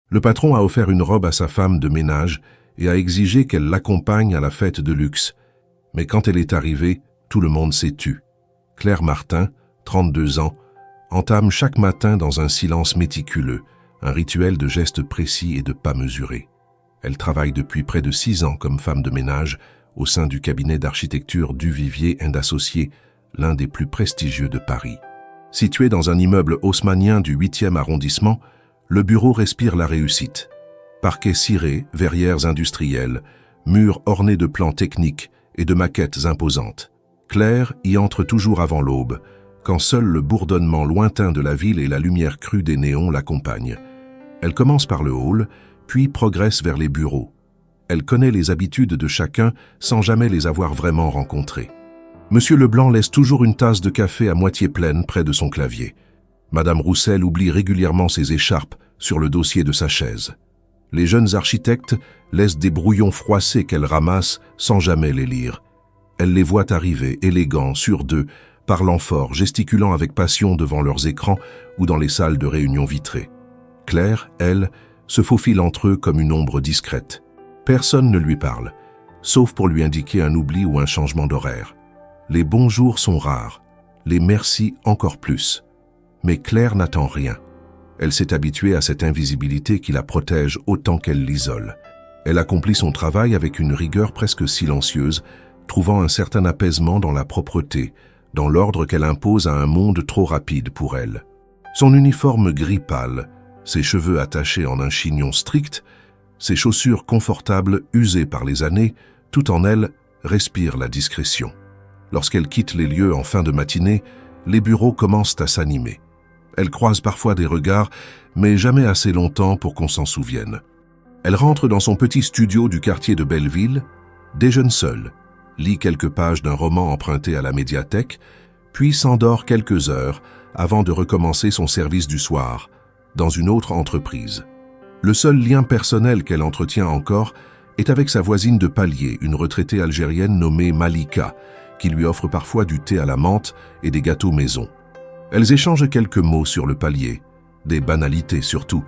Le patron a offert une robe à sa femme de ménage et a exigé qu'elle l'accompagne à la fête de luxe. Mais quand elle est arrivée, tout le monde s'est tu. Claire Martin, 32 ans, entame chaque matin dans un silence méticuleux, un rituel de gestes précis et de pas mesurés. Elle travaille depuis près de 6 ans comme femme de ménage au sein du cabinet d'architecture Duvivier & Associés, l'un des plus prestigieux de Paris. Situé dans un immeuble haussmannien du 8e arrondissement, le bureau respire la réussite. Parquets cirés, verrières industrielles, murs ornés de plans techniques et de maquettes imposantes. Claire y entre toujours avant l'aube, quand seul le bourdonnement lointain de la ville et la lumière crue des néons l'accompagnent. Elle commence par le hall, puis progresse vers les bureaux. Elle connaît les habitudes de chacun sans jamais les avoir vraiment rencontrés. Monsieur Leblanc laisse toujours une tasse de café à moitié pleine près de son clavier. Madame Roussel oublie régulièrement ses écharpes sur le dossier de sa chaise. Les jeunes architectes laissent des brouillons froissés qu'elle ramasse sans jamais les lire. Elle les voit arriver, élégants, sûrs d'eux, parlant fort, gesticulant avec passion devant leurs écrans ou dans les salles de réunion vitrées. Claire, elle, se faufile entre eux comme une ombre discrète. Personne ne lui parle, sauf pour lui indiquer un oubli ou un changement d'horaire. Les bonjours sont rares, les merci encore plus. Mais Claire n'attend rien. Elle s'est habituée à cette invisibilité qui la protège autant qu'elle l'isole. Elle accomplit son travail avec une rigueur presque silencieuse, trouvant un certain apaisement dans la propreté, dans l'ordre qu'elle impose à un monde trop rapide pour elle. Son uniforme gris pâle, ses cheveux attachés en un chignon strict, ses chaussures confortables usées par les années, tout en elle respire la discrétion. Lorsqu'elle quitte les lieux en fin de matinée, les bureaux commencent à s'animer. Elle croise parfois des regards, mais jamais assez longtemps pour qu'on s'en souvienne. Elle rentre dans son petit studio du quartier de Belleville, déjeune seule, lit quelques pages d'un roman emprunté à la médiathèque, puis s'endort quelques heures avant de recommencer son service du soir, dans une autre entreprise. Le seul lien personnel qu'elle entretient encore est avec sa voisine de palier, une retraitée algérienne nommée Malika, qui lui offre parfois du thé à la menthe et des gâteaux maison. Elles échangent quelques mots sur le palier, des banalités surtout,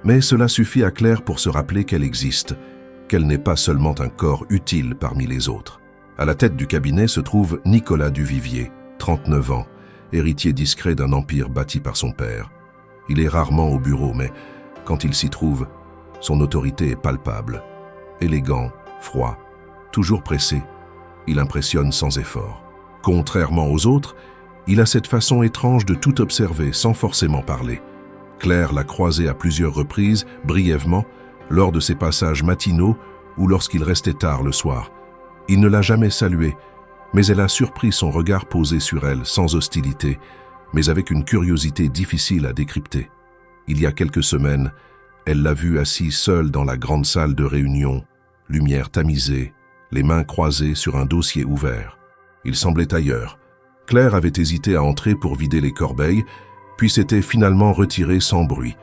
mais cela suffit à Claire pour se rappeler qu'elle existe, qu'elle n'est pas seulement un corps utile parmi les autres. À la tête du cabinet se trouve Nicolas Duvivier, 39 ans, héritier discret d'un empire bâti par son père. Il est rarement au bureau, mais quand il s'y trouve, son autorité est palpable. Élégant, froid, toujours pressé, il impressionne sans effort. Contrairement aux autres, il a cette façon étrange de tout observer sans forcément parler. Claire l'a croisé à plusieurs reprises, brièvement, lors de ses passages matinaux ou lorsqu'il restait tard le soir. Il ne l'a jamais saluée, mais elle a surpris son regard posé sur elle sans hostilité, mais avec une curiosité difficile à décrypter. Il y a quelques semaines, elle l'a vu assis seul dans la grande salle de réunion, lumière tamisée, les mains croisées sur un dossier ouvert. Il semblait ailleurs. Claire avait hésité à entrer pour vider les corbeilles, puis s'était finalement retirée sans bruit.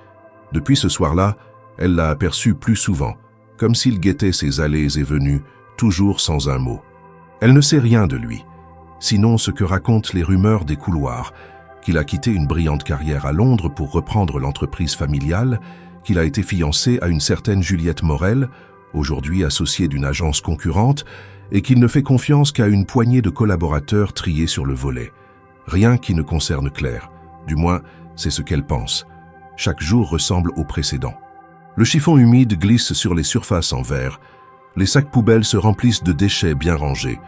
Depuis ce soir-là, elle l'a aperçu plus souvent, comme s'il guettait ses allées et venues, toujours sans un mot. Elle ne sait rien de lui, sinon ce que racontent les rumeurs des couloirs, qu'il a quitté une brillante carrière à Londres pour reprendre l'entreprise familiale, qu'il a été fiancé à une certaine Juliette Morel, aujourd'hui associée d'une agence concurrente, et qu'il ne fait confiance qu'à une poignée de collaborateurs triés sur le volet. Rien qui ne concerne Claire, du moins c'est ce qu'elle pense. Chaque jour ressemble au précédent. Le chiffon humide glisse sur les surfaces en verre, les sacs poubelles se remplissent de déchets bien rangés,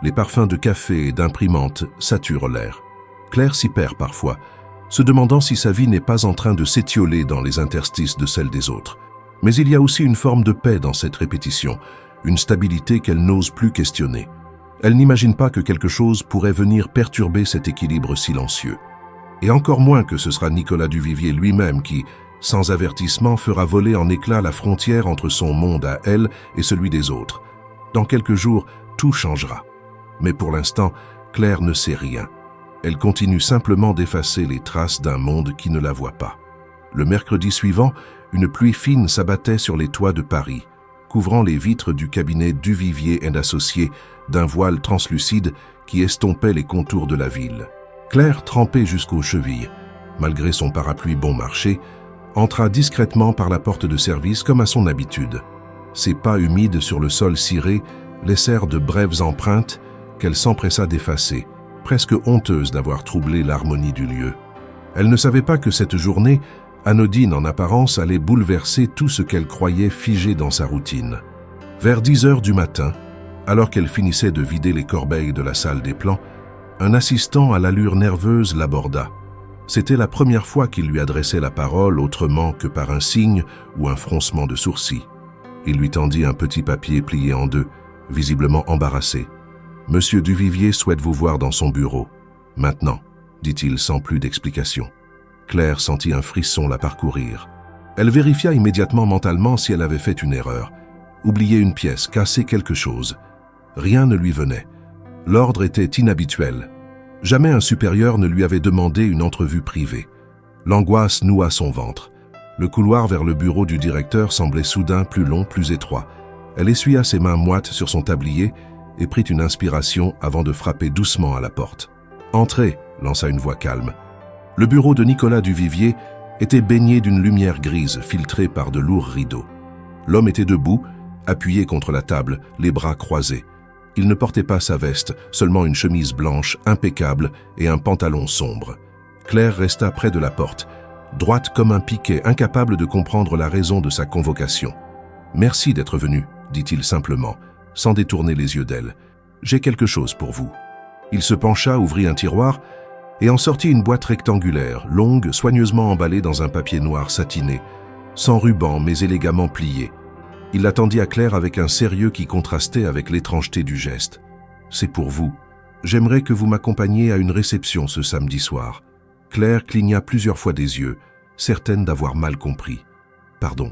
les parfums de café et d'imprimantes saturent l'air. Claire s'y perd parfois, se demandant si sa vie n'est pas en train de s'étioler dans les interstices de celle des autres. Mais il y a aussi une forme de paix dans cette répétition, une stabilité qu'elle n'ose plus questionner. Elle n'imagine pas que quelque chose pourrait venir perturber cet équilibre silencieux. Et encore moins que ce sera Nicolas Duvivier lui-même qui, sans avertissement, fera voler en éclats la frontière entre son monde à elle et celui des autres. Dans quelques jours, tout changera. Mais pour l'instant, Claire ne sait rien. Elle continue simplement d'effacer les traces d'un monde qui ne la voit pas. Le mercredi suivant, une pluie fine s'abattait sur les toits de Paris, couvrant les vitres du cabinet Duvivier & Associés d'un voile translucide qui estompait les contours de la ville. Claire trempait jusqu'aux chevilles, malgré son parapluie bon marché, entra discrètement par la porte de service comme à son habitude. Ses pas humides sur le sol ciré laissèrent de brèves empreintes qu'elle s'empressa d'effacer, presque honteuse d'avoir troublé l'harmonie du lieu. Elle ne savait pas que cette journée, anodine en apparence, allait bouleverser tout ce qu'elle croyait figé dans sa routine. Vers 10 heures du matin, alors qu'elle finissait de vider les corbeilles de la salle des plans, un assistant à l'allure nerveuse l'aborda. C'était la première fois qu'il lui adressait la parole autrement que par un signe ou un froncement de sourcils. Il lui tendit un petit papier plié en deux, visiblement embarrassé. « Monsieur Duvivier souhaite vous voir dans son bureau. Maintenant », dit-il sans plus d'explication. Claire sentit un frisson la parcourir. Elle vérifia immédiatement mentalement si elle avait fait une erreur. Oublié une pièce, cassé quelque chose. Rien ne lui venait. L'ordre était inhabituel. Jamais un supérieur ne lui avait demandé une entrevue privée. L'angoisse noua son ventre. Le couloir vers le bureau du directeur semblait soudain plus long, plus étroit. Elle essuya ses mains moites sur son tablier et prit une inspiration avant de frapper doucement à la porte. « Entrez !» lança une voix calme. Le bureau de Nicolas Duvivier était baigné d'une lumière grise filtrée par de lourds rideaux. L'homme était debout, appuyé contre la table, les bras croisés. Il ne portait pas sa veste, seulement une chemise blanche, impeccable, et un pantalon sombre. Claire resta près de la porte, droite comme un piquet, incapable de comprendre la raison de sa convocation. « Merci d'être venu, » dit-il simplement, sans détourner les yeux d'elle. « J'ai quelque chose pour vous. » Il se pencha, ouvrit un tiroir, et en sortit une boîte rectangulaire, longue, soigneusement emballée dans un papier noir satiné, sans ruban mais élégamment plié. Il la tendit à Claire avec un sérieux qui contrastait avec l'étrangeté du geste. « C'est pour vous. J'aimerais que vous m'accompagniez à une réception ce samedi soir. » Claire cligna plusieurs fois des yeux, certaine d'avoir mal compris. « Pardon.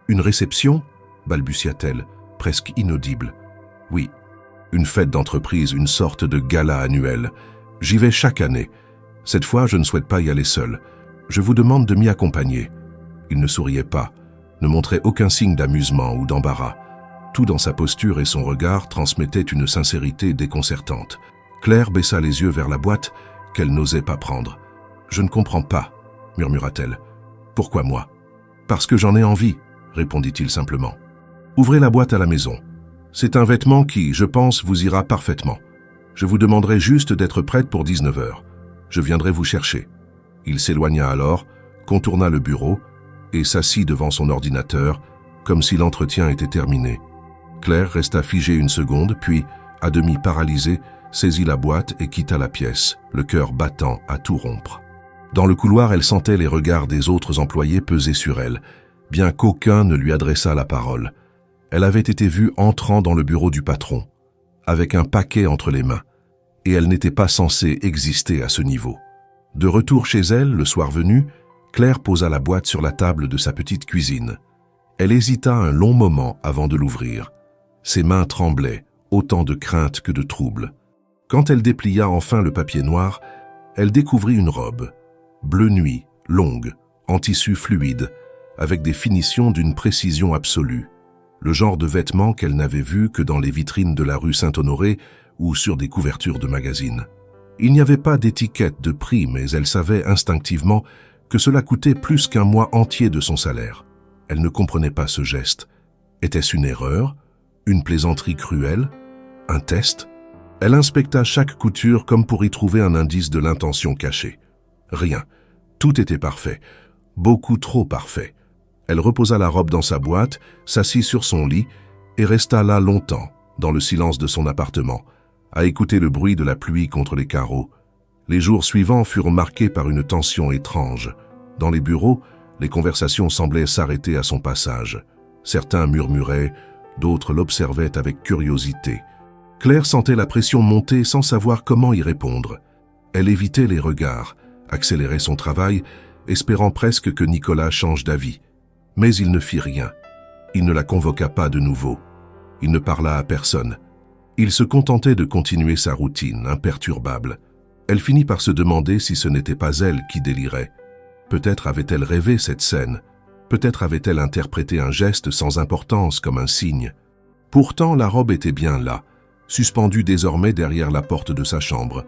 Une réception ?» balbutia-t-elle, presque inaudible. « Oui. Une fête d'entreprise, une sorte de gala annuel. J'y vais chaque année. Cette fois, je ne souhaite pas y aller seul. Je vous demande de m'y accompagner. » Il ne souriait pas, ne montrait aucun signe d'amusement ou d'embarras. Tout dans sa posture et son regard transmettait une sincérité déconcertante. Claire baissa les yeux vers la boîte qu'elle n'osait pas prendre. « Je ne comprends pas, » murmura-t-elle. « Pourquoi moi ?»« Parce que j'en ai envie, » répondit-il simplement. « Ouvrez la boîte à la maison. C'est un vêtement qui, je pense, vous ira parfaitement. Je vous demanderai juste d'être prête pour 19 heures. Je viendrai vous chercher. » Il s'éloigna alors, contourna le bureau et s'assit devant son ordinateur, comme si l'entretien était terminé. Claire resta figée une seconde, puis, à demi paralysée, saisit la boîte et quitta la pièce, le cœur battant à tout rompre. Dans le couloir, elle sentait les regards des autres employés peser sur elle, bien qu'aucun ne lui adressât la parole. Elle avait été vue entrant dans le bureau du patron, avec un paquet entre les mains, et elle n'était pas censée exister à ce niveau. De retour chez elle, le soir venu, Claire posa la boîte sur la table de sa petite cuisine. Elle hésita un long moment avant de l'ouvrir. Ses mains tremblaient, autant de crainte que de trouble. Quand elle déplia enfin le papier noir, elle découvrit une robe, bleu nuit, longue, en tissu fluide, avec des finitions d'une précision absolue. Le genre de vêtement qu'elle n'avait vu que dans les vitrines de la rue Saint-Honoré ou sur des couvertures de magazines. Il n'y avait pas d'étiquette de prix, mais elle savait instinctivement que cela coûtait plus qu'un mois entier de son salaire. Elle ne comprenait pas ce geste. Était-ce une erreur? Une plaisanterie cruelle? Un test? Elle inspecta chaque couture comme pour y trouver un indice de l'intention cachée. Rien. Tout était parfait. Beaucoup trop parfait. Elle reposa la robe dans sa boîte, s'assit sur son lit et resta là longtemps, dans le silence de son appartement, à écouter le bruit de la pluie contre les carreaux. Les jours suivants furent marqués par une tension étrange. Dans les bureaux, les conversations semblaient s'arrêter à son passage. Certains murmuraient, d'autres l'observaient avec curiosité. Claire sentait la pression monter sans savoir comment y répondre. Elle évitait les regards, accélérait son travail, espérant presque que Nicolas change d'avis. Mais il ne fit rien. Il ne la convoqua pas de nouveau. Il ne parla à personne. Il se contentait de continuer sa routine, imperturbable. Elle finit par se demander si ce n'était pas elle qui délirait. Peut-être avait-elle rêvé cette scène. Peut-être avait-elle interprété un geste sans importance comme un signe. Pourtant, la robe était bien là, suspendue désormais derrière la porte de sa chambre,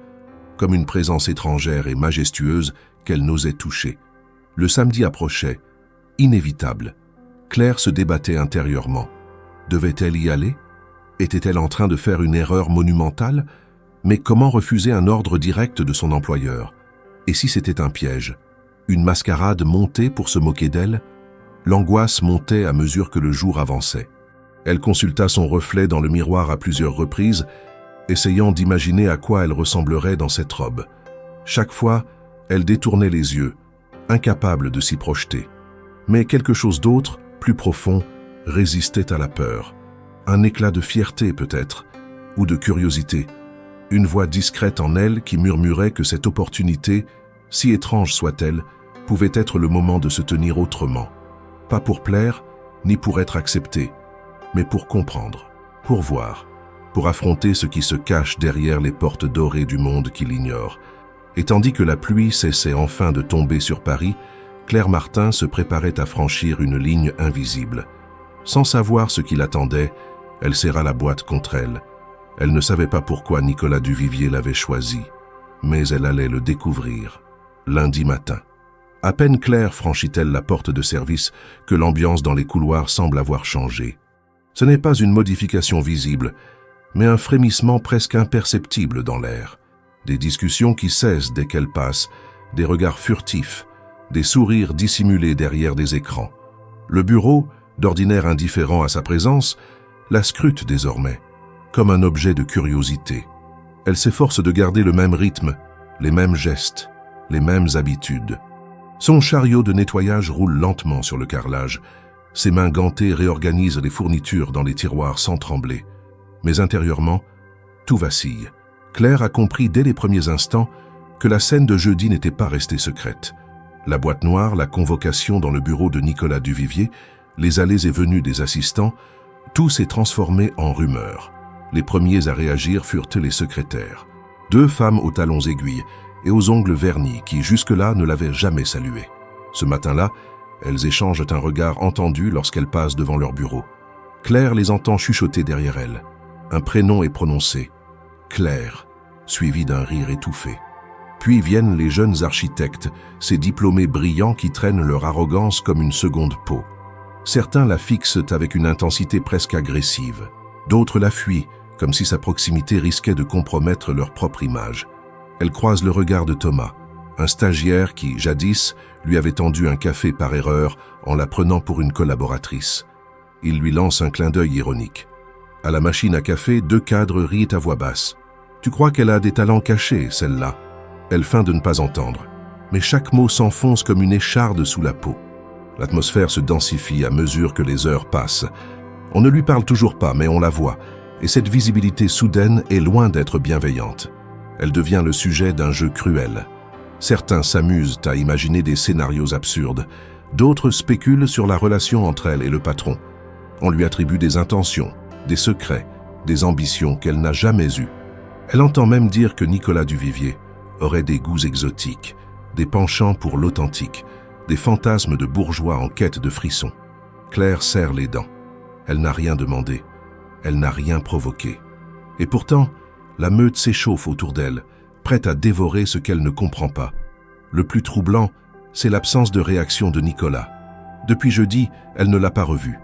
comme une présence étrangère et majestueuse qu'elle n'osait toucher. Le samedi approchait, inévitable. Claire se débattait intérieurement. Devait-elle y aller? Était-elle en train de faire une erreur monumentale? Mais comment refuser un ordre direct de son employeur? Et si c'était un piège? Une mascarade montée pour se moquer d'elle? L'angoisse montait à mesure que le jour avançait. Elle consulta son reflet dans le miroir à plusieurs reprises, essayant d'imaginer à quoi elle ressemblerait dans cette robe. Chaque fois, elle détournait les yeux, incapable de s'y projeter. Mais quelque chose d'autre, plus profond, résistait à la peur. Un éclat de fierté peut-être, ou de curiosité. Une voix discrète en elle qui murmurait que cette opportunité, si étrange soit-elle, pouvait être le moment de se tenir autrement. Pas pour plaire, ni pour être acceptée, mais pour comprendre, pour voir, pour affronter ce qui se cache derrière les portes dorées du monde qui l'ignore. Et tandis que la pluie cessait enfin de tomber sur Paris, Claire Martin se préparait à franchir une ligne invisible. Sans savoir ce qui l'attendait, elle serra la boîte contre elle. Elle ne savait pas pourquoi Nicolas Duvivier l'avait choisie, mais elle allait le découvrir, lundi matin. À peine Claire franchit-elle la porte de service que l'ambiance dans les couloirs semble avoir changé. Ce n'est pas une modification visible, mais un frémissement presque imperceptible dans l'air. Des discussions qui cessent dès qu'elle passe, des regards furtifs, des sourires dissimulés derrière des écrans. Le bureau, d'ordinaire indifférent à sa présence, la scrute désormais, comme un objet de curiosité. Elle s'efforce de garder le même rythme, les mêmes gestes, les mêmes habitudes. Son chariot de nettoyage roule lentement sur le carrelage. Ses mains gantées réorganisent les fournitures dans les tiroirs sans trembler. Mais intérieurement, tout vacille. Claire a compris dès les premiers instants que la scène de jeudi n'était pas restée secrète. La boîte noire, la convocation dans le bureau de Nicolas Duvivier, les allées et venues des assistants, tout s'est transformé en rumeur. Les premiers à réagir furent les secrétaires. 2 femmes aux talons aiguilles et aux ongles vernis qui jusque-là ne l'avaient jamais saluée. Ce matin-là, elles échangent un regard entendu lorsqu'elles passent devant leur bureau. Claire les entend chuchoter derrière elle. Un prénom est prononcé, Claire, suivi d'un rire étouffé. Puis viennent les jeunes architectes, ces diplômés brillants qui traînent leur arrogance comme une seconde peau. Certains la fixent avec une intensité presque agressive. D'autres la fuient, comme si sa proximité risquait de compromettre leur propre image. Elle croise le regard de Thomas, un stagiaire qui, jadis, lui avait tendu un café par erreur en la prenant pour une collaboratrice. Il lui lance un clin d'œil ironique. À la machine à café, 2 cadres rient à voix basse. « Tu crois qu'elle a des talents cachés, celle-là » Elle feint de ne pas entendre. Mais chaque mot s'enfonce comme une écharde sous la peau. L'atmosphère se densifie à mesure que les heures passent. On ne lui parle toujours pas, mais on la voit. Et cette visibilité soudaine est loin d'être bienveillante. Elle devient le sujet d'un jeu cruel. Certains s'amusent à imaginer des scénarios absurdes. D'autres spéculent sur la relation entre elle et le patron. On lui attribue des intentions, des secrets, des ambitions qu'elle n'a jamais eues. Elle entend même dire que Nicolas Duvivier aurait des goûts exotiques, des penchants pour l'authentique, des fantasmes de bourgeois en quête de frissons. Claire serre les dents. Elle n'a rien demandé. Elle n'a rien provoqué. Et pourtant, la meute s'échauffe autour d'elle, prête à dévorer ce qu'elle ne comprend pas. Le plus troublant, c'est l'absence de réaction de Nicolas. Depuis jeudi, elle ne l'a pas revu.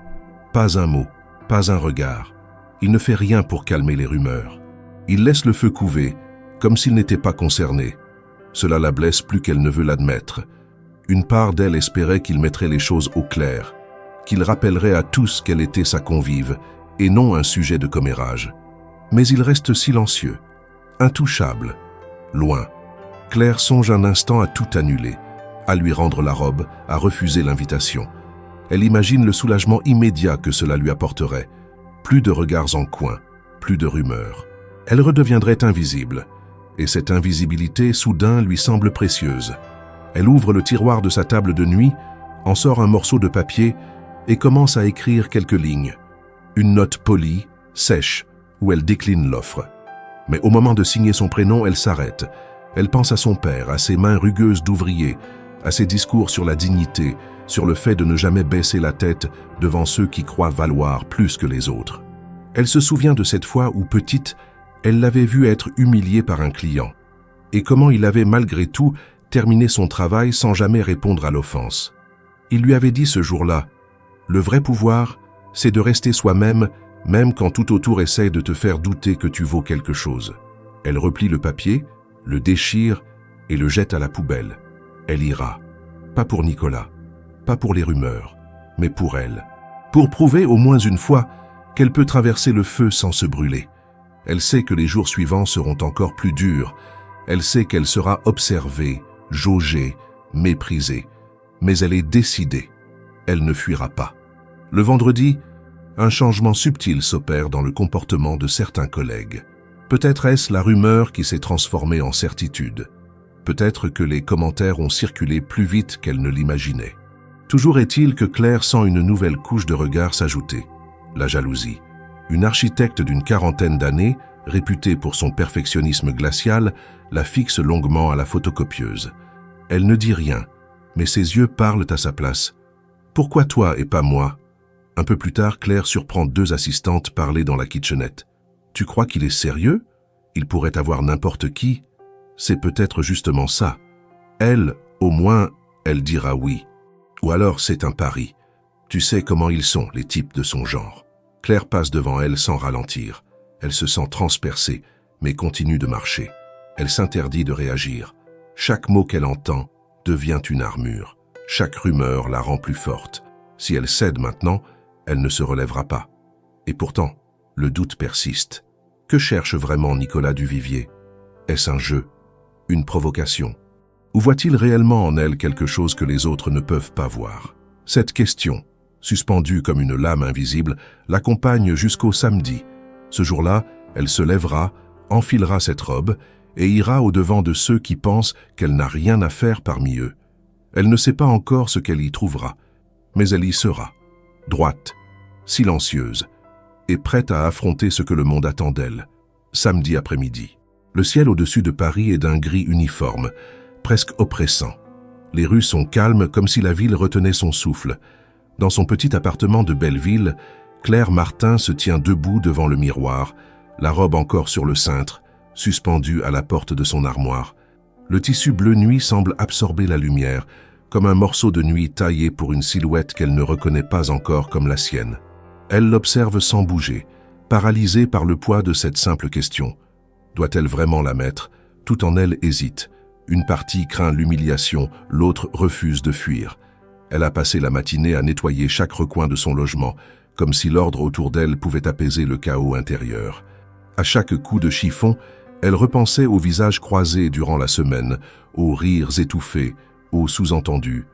Pas un mot, pas un regard. Il ne fait rien pour calmer les rumeurs. Il laisse le feu couver, comme s'il n'était pas concerné. Cela la blesse plus qu'elle ne veut l'admettre. Une part d'elle espérait qu'il mettrait les choses au clair, qu'il rappellerait à tous qu'elle était sa convive, et non un sujet de commérage. Mais il reste silencieux, intouchable, loin. Claire songe un instant à tout annuler, à lui rendre la robe, à refuser l'invitation. Elle imagine le soulagement immédiat que cela lui apporterait. Plus de regards en coin, plus de rumeurs. Elle redeviendrait invisible, et cette invisibilité soudain lui semble précieuse. Elle ouvre le tiroir de sa table de nuit, en sort un morceau de papier et commence à écrire quelques lignes. Une note polie, sèche, où elle décline l'offre. Mais au moment de signer son prénom, elle s'arrête. Elle pense à son père, à ses mains rugueuses d'ouvrier, à ses discours sur la dignité, sur le fait de ne jamais baisser la tête devant ceux qui croient valoir plus que les autres. Elle se souvient de cette fois où, petite, elle l'avait vu être humiliée par un client, et comment il avait malgré tout terminé son travail sans jamais répondre à l'offense. Il lui avait dit ce jour-là, « Le vrai pouvoir, c'est de rester soi-même, même quand tout autour essaie de te faire douter que tu vaux quelque chose. » Elle replie le papier, le déchire et le jette à la poubelle. Elle ira. Pas pour Nicolas, pas pour les rumeurs, mais pour elle. Pour prouver au moins une fois qu'elle peut traverser le feu sans se brûler. Elle sait que les jours suivants seront encore plus durs. Elle sait qu'elle sera observée, jaugée, méprisée. Mais elle est décidée. Elle ne fuira pas. Le vendredi, un changement subtil s'opère dans le comportement de certains collègues. Peut-être est-ce la rumeur qui s'est transformée en certitude. Peut-être que les commentaires ont circulé plus vite qu'elle ne l'imaginait. Toujours est-il que Claire sent une nouvelle couche de regard s'ajouter. La jalousie. Une architecte d'une quarantaine d'années, réputée pour son perfectionnisme glacial, la fixe longuement à la photocopieuse. Elle ne dit rien, mais ses yeux parlent à sa place. « Pourquoi toi et pas moi ?» Un peu plus tard, Claire surprend 2 assistantes parler dans la kitchenette. « Tu crois qu'il est sérieux? Il pourrait avoir n'importe qui. » C'est peut-être justement ça. Elle, au moins, elle dira oui. Ou alors c'est un pari. Tu sais comment ils sont, les types de son genre. Claire passe devant elle sans ralentir. Elle se sent transpercée, mais continue de marcher. Elle s'interdit de réagir. Chaque mot qu'elle entend devient une armure. Chaque rumeur la rend plus forte. Si elle cède maintenant, elle ne se relèvera pas. Et pourtant, le doute persiste. Que cherche vraiment Nicolas Duvivier? Est-ce un jeu? Une provocation? Ou voit-il réellement en elle quelque chose que les autres ne peuvent pas voir? Cette question, suspendue comme une lame invisible, l'accompagne jusqu'au samedi. Ce jour-là, elle se lèvera, enfilera cette robe et ira au-devant de ceux qui pensent qu'elle n'a rien à faire parmi eux. Elle ne sait pas encore ce qu'elle y trouvera, mais elle y sera, droite, silencieuse, et prête à affronter ce que le monde attend d'elle, samedi après-midi. Le ciel au-dessus de Paris est d'un gris uniforme, presque oppressant. Les rues sont calmes comme si la ville retenait son souffle. Dans son petit appartement de Belleville, Claire Martin se tient debout devant le miroir, la robe encore sur le cintre, suspendue à la porte de son armoire. Le tissu bleu nuit semble absorber la lumière, comme un morceau de nuit taillé pour une silhouette qu'elle ne reconnaît pas encore comme la sienne. Elle l'observe sans bouger, paralysée par le poids de cette simple question. Doit-elle vraiment la mettre? Tout en elle hésite. Une partie craint l'humiliation, l'autre refuse de fuir. Elle a passé la matinée à nettoyer chaque recoin de son logement, comme si l'ordre autour d'elle pouvait apaiser le chaos intérieur. À chaque coup de chiffon, elle repensait aux visages croisés durant la semaine, aux rires étouffés, aux sous-entendus.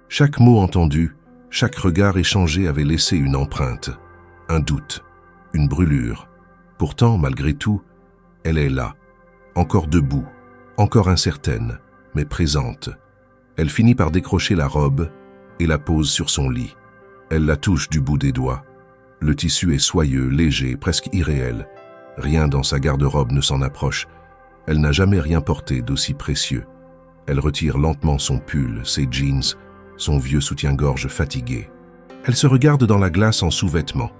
Chaque mot entendu, chaque regard échangé avait laissé une empreinte, un doute, une brûlure. Pourtant, malgré tout, elle est là, encore debout, encore incertaine, mais présente. Elle finit par décrocher la robe et la pose sur son lit. Elle la touche du bout des doigts. Le tissu est soyeux, léger, presque irréel. Rien dans sa garde-robe ne s'en approche. Elle n'a jamais rien porté d'aussi précieux. Elle retire lentement son pull, ses jeans, son vieux soutien-gorge fatigué. Elle se regarde dans la glace en sous-vêtements.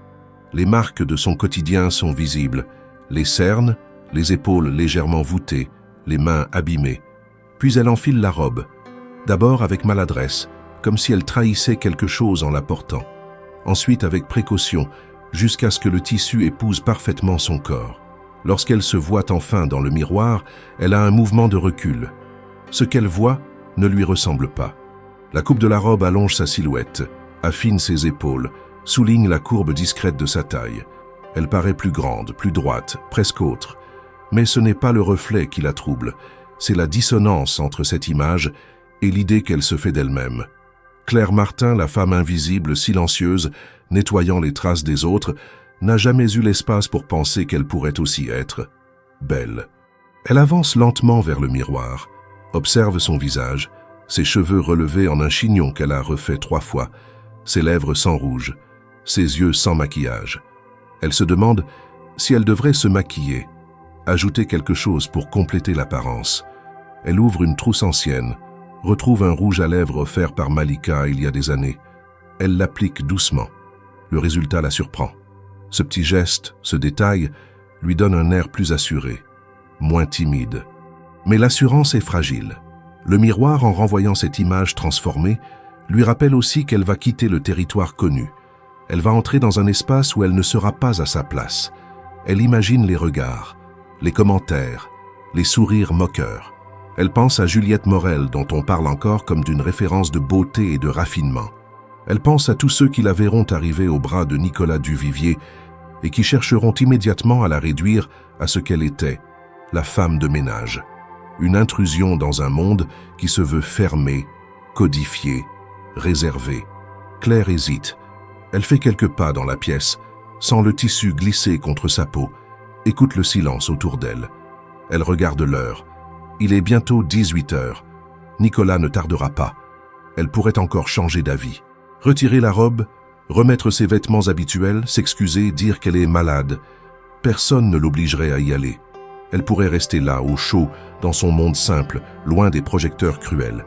Les marques de son quotidien sont visibles. Les cernes, les épaules légèrement voûtées, les mains abîmées. Puis elle enfile la robe, d'abord avec maladresse, comme si elle trahissait quelque chose en la portant. Ensuite avec précaution, jusqu'à ce que le tissu épouse parfaitement son corps. Lorsqu'elle se voit enfin dans le miroir, elle a un mouvement de recul. Ce qu'elle voit ne lui ressemble pas. La coupe de la robe allonge sa silhouette, affine ses épaules, souligne la courbe discrète de sa taille. Elle paraît plus grande, plus droite, presque autre. Mais ce n'est pas le reflet qui la trouble, c'est la dissonance entre cette image et l'idée qu'elle se fait d'elle-même. Claire Martin, la femme invisible, silencieuse, nettoyant les traces des autres, n'a jamais eu l'espace pour penser qu'elle pourrait aussi être belle. Elle avance lentement vers le miroir, observe son visage, ses cheveux relevés en un chignon qu'elle a refait 3 fois, ses lèvres sans rouge, ses yeux sans maquillage. Elle se demande si elle devrait se maquiller, ajouter quelque chose pour compléter l'apparence. Elle ouvre une trousse ancienne, retrouve un rouge à lèvres offert par Malika il y a des années. Elle l'applique doucement. Le résultat la surprend. Ce petit geste, ce détail, lui donne un air plus assuré, moins timide. Mais l'assurance est fragile. Le miroir, en renvoyant cette image transformée, lui rappelle aussi qu'elle va quitter le territoire connu. Elle va entrer dans un espace où elle ne sera pas à sa place. Elle imagine les regards, les commentaires, les sourires moqueurs. Elle pense à Juliette Morel, dont on parle encore comme d'une référence de beauté et de raffinement. Elle pense à tous ceux qui la verront arriver au bras de Nicolas Duvivier et qui chercheront immédiatement à la réduire à ce qu'elle était, la femme de ménage. Une intrusion dans un monde qui se veut fermé, codifié, réservé. Claire hésite. Elle fait quelques pas dans la pièce, sent le tissu glisser contre sa peau, écoute le silence autour d'elle. Elle regarde l'heure. Il est bientôt 18 heures. Nicolas ne tardera pas. Elle pourrait encore changer d'avis. Retirer la robe, remettre ses vêtements habituels, s'excuser, dire qu'elle est malade. Personne ne l'obligerait à y aller. Elle pourrait rester là, au chaud, dans son monde simple, loin des projecteurs cruels.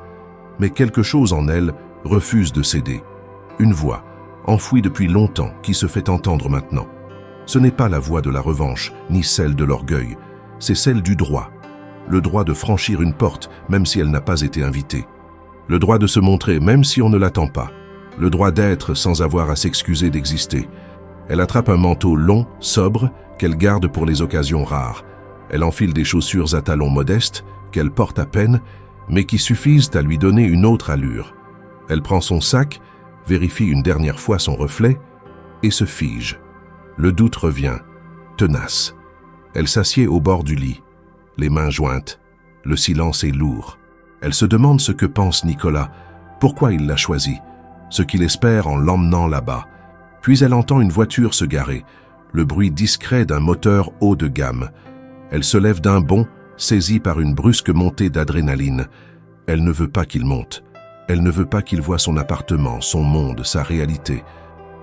Mais quelque chose en elle refuse de céder. Une voix, enfouie depuis longtemps, qui se fait entendre maintenant. Ce n'est pas la voix de la revanche, ni celle de l'orgueil. C'est celle du droit. Le droit de franchir une porte, même si elle n'a pas été invitée. Le droit de se montrer, même si on ne l'attend pas. Le droit d'être sans avoir à s'excuser d'exister. Elle attrape un manteau long, sobre, qu'elle garde pour les occasions rares. Elle enfile des chaussures à talons modestes, qu'elle porte à peine, mais qui suffisent à lui donner une autre allure. Elle prend son sac, vérifie une dernière fois son reflet, et se fige. Le doute revient, tenace. Elle s'assied au bord du lit, les mains jointes. Le silence est lourd. Elle se demande ce que pense Nicolas, pourquoi il l'a choisi, ce qu'il espère en l'emmenant là-bas. Puis elle entend une voiture se garer, le bruit discret d'un moteur haut de gamme. Elle se lève d'un bond, saisie par une brusque montée d'adrénaline. Elle ne veut pas qu'il monte. Elle ne veut pas qu'il voie son appartement, son monde, sa réalité.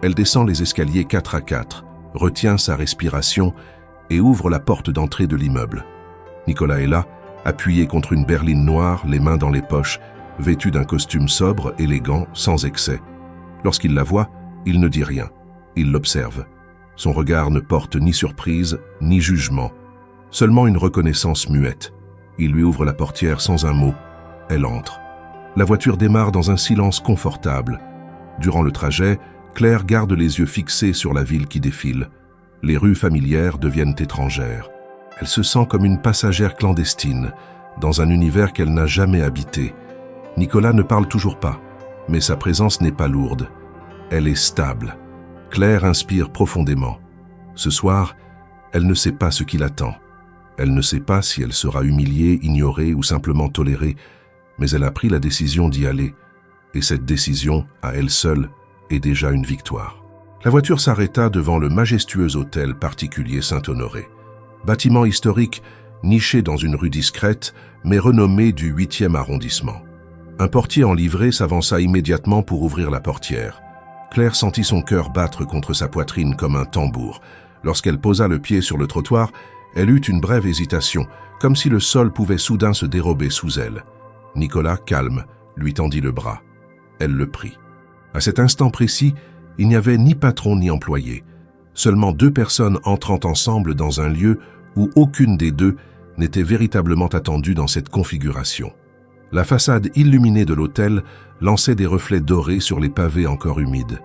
Elle descend les escaliers 4 à 4, retient sa respiration et ouvre la porte d'entrée de l'immeuble. Nicolas est là, appuyé contre une berline noire, les mains dans les poches, vêtu d'un costume sobre, élégant, sans excès. Lorsqu'il la voit, il ne dit rien. Il l'observe. Son regard ne porte ni surprise, ni jugement. Seulement une reconnaissance muette. Il lui ouvre la portière sans un mot. Elle entre. La voiture démarre dans un silence confortable. Durant le trajet, Claire garde les yeux fixés sur la ville qui défile. Les rues familières deviennent étrangères. Elle se sent comme une passagère clandestine, dans un univers qu'elle n'a jamais habité. Nicolas ne parle toujours pas, mais sa présence n'est pas lourde. Elle est stable. Claire inspire profondément. Ce soir, elle ne sait pas ce qui l'attend. Elle ne sait pas si elle sera humiliée, ignorée ou simplement tolérée, mais elle a pris la décision d'y aller. Et cette décision, à elle seule, est déjà une victoire. La voiture s'arrêta devant le majestueux hôtel particulier Saint-Honoré. Bâtiment historique, niché dans une rue discrète, mais renommé du 8e arrondissement. Un portier en livrée s'avança immédiatement pour ouvrir la portière. Claire sentit son cœur battre contre sa poitrine comme un tambour. Lorsqu'elle posa le pied sur le trottoir, elle eut une brève hésitation, comme si le sol pouvait soudain se dérober sous elle. Nicolas, calme, lui tendit le bras. Elle le prit. À cet instant précis, il n'y avait ni patron ni employé. Seulement 2 personnes entrant ensemble dans un lieu où aucune des deux n'était véritablement attendue dans cette configuration. La façade illuminée de l'hôtel lançait des reflets dorés sur les pavés encore humides.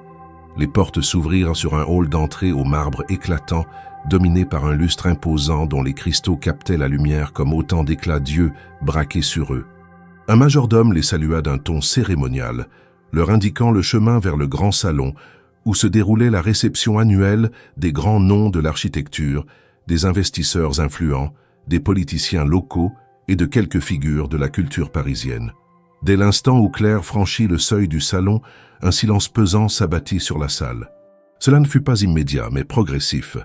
Les portes s'ouvrirent sur un hall d'entrée au marbre éclatant, dominé par un lustre imposant dont les cristaux captaient la lumière comme autant d'éclats d'yeux braqués sur eux. Un majordome les salua d'un ton cérémonial, leur indiquant le chemin vers le grand salon où se déroulait la réception annuelle des grands noms de l'architecture, des investisseurs influents, des politiciens locaux et de quelques figures de la culture parisienne. Dès l'instant où Claire franchit le seuil du salon, un silence pesant s'abattit sur la salle. Cela ne fut pas immédiat, mais progressif,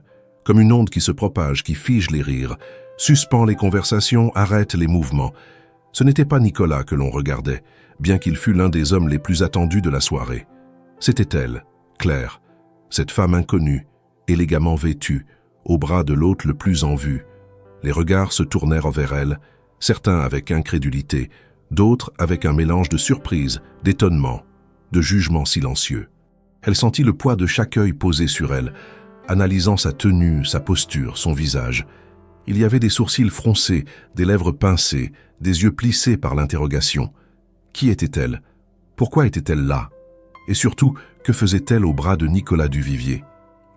comme une onde qui se propage, qui fige les rires, suspend les conversations, arrête les mouvements. Ce n'était pas Nicolas que l'on regardait, bien qu'il fût l'un des hommes les plus attendus de la soirée. C'était elle, Claire, cette femme inconnue, élégamment vêtue, au bras de l'hôte le plus en vue. Les regards se tournèrent vers elle, certains avec incrédulité, d'autres avec un mélange de surprise, d'étonnement, de jugement silencieux. Elle sentit le poids de chaque œil posé sur elle, analysant sa tenue, sa posture, son visage. Il y avait des sourcils froncés, des lèvres pincées, des yeux plissés par l'interrogation. Qui était-elle? Pourquoi était-elle là? Et surtout, que faisait-elle au bras de Nicolas Duvivier?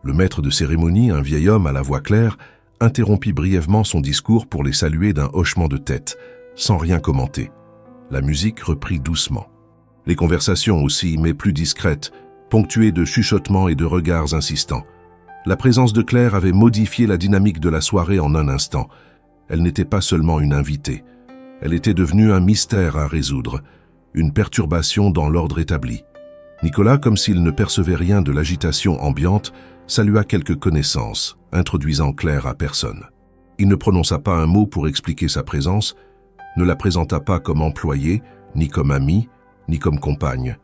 Le maître de cérémonie, un vieil homme à la voix claire, interrompit brièvement son discours pour les saluer d'un hochement de tête, sans rien commenter. La musique reprit doucement. Les conversations aussi, mais plus discrètes, ponctuées de chuchotements et de regards insistants. La présence de Claire avait modifié la dynamique de la soirée en un instant. Elle n'était pas seulement une invitée. Elle était devenue un mystère à résoudre, une perturbation dans l'ordre établi. Nicolas, comme s'il ne percevait rien de l'agitation ambiante, salua quelques connaissances, introduisant Claire à personne. Il ne prononça pas un mot pour expliquer sa présence, ne la présenta pas comme employée, ni comme amie, ni comme compagne.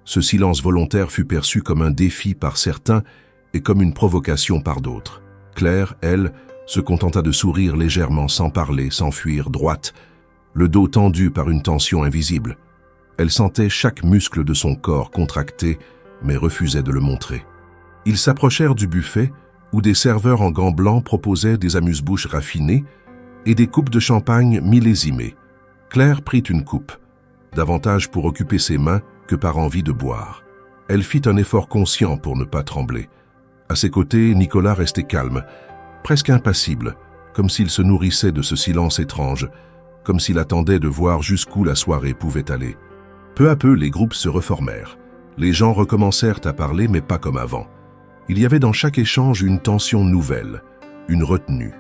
Ce silence volontaire fut perçu comme un défi par certains et comme une provocation par d'autres. Claire, elle, se contenta de sourire légèrement sans parler, sans fuir, droite, le dos tendu par une tension invisible. Elle sentait chaque muscle de son corps contracté, mais refusait de le montrer. Ils s'approchèrent du buffet, où des serveurs en gants blancs proposaient des amuse-bouches raffinées et des coupes de champagne millésimées. Claire prit une coupe, davantage pour occuper ses mains que par envie de boire. Elle fit un effort conscient pour ne pas trembler. À ses côtés, Nicolas restait calme, presque impassible, comme s'il se nourrissait de ce silence étrange, comme s'il attendait de voir jusqu'où la soirée pouvait aller. Peu à peu, les groupes se reformèrent. Les gens recommencèrent à parler, mais pas comme avant. Il y avait dans chaque échange une tension nouvelle, une retenue.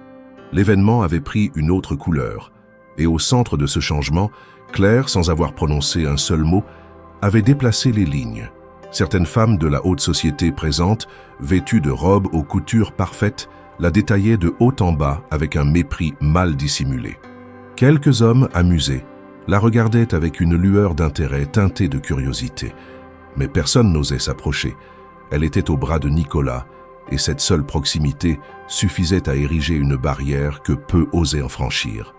L'événement avait pris une autre couleur, et au centre de ce changement, Claire, sans avoir prononcé un seul mot, avait déplacé les lignes. Certaines femmes de la haute société présente, vêtues de robes aux coutures parfaites, la détaillaient de haut en bas avec un mépris mal dissimulé. Quelques hommes, amusés, la regardaient avec une lueur d'intérêt teintée de curiosité. Mais personne n'osait s'approcher. Elle était au bras de Nicolas, et cette seule proximité suffisait à ériger une barrière que peu osaient en franchir.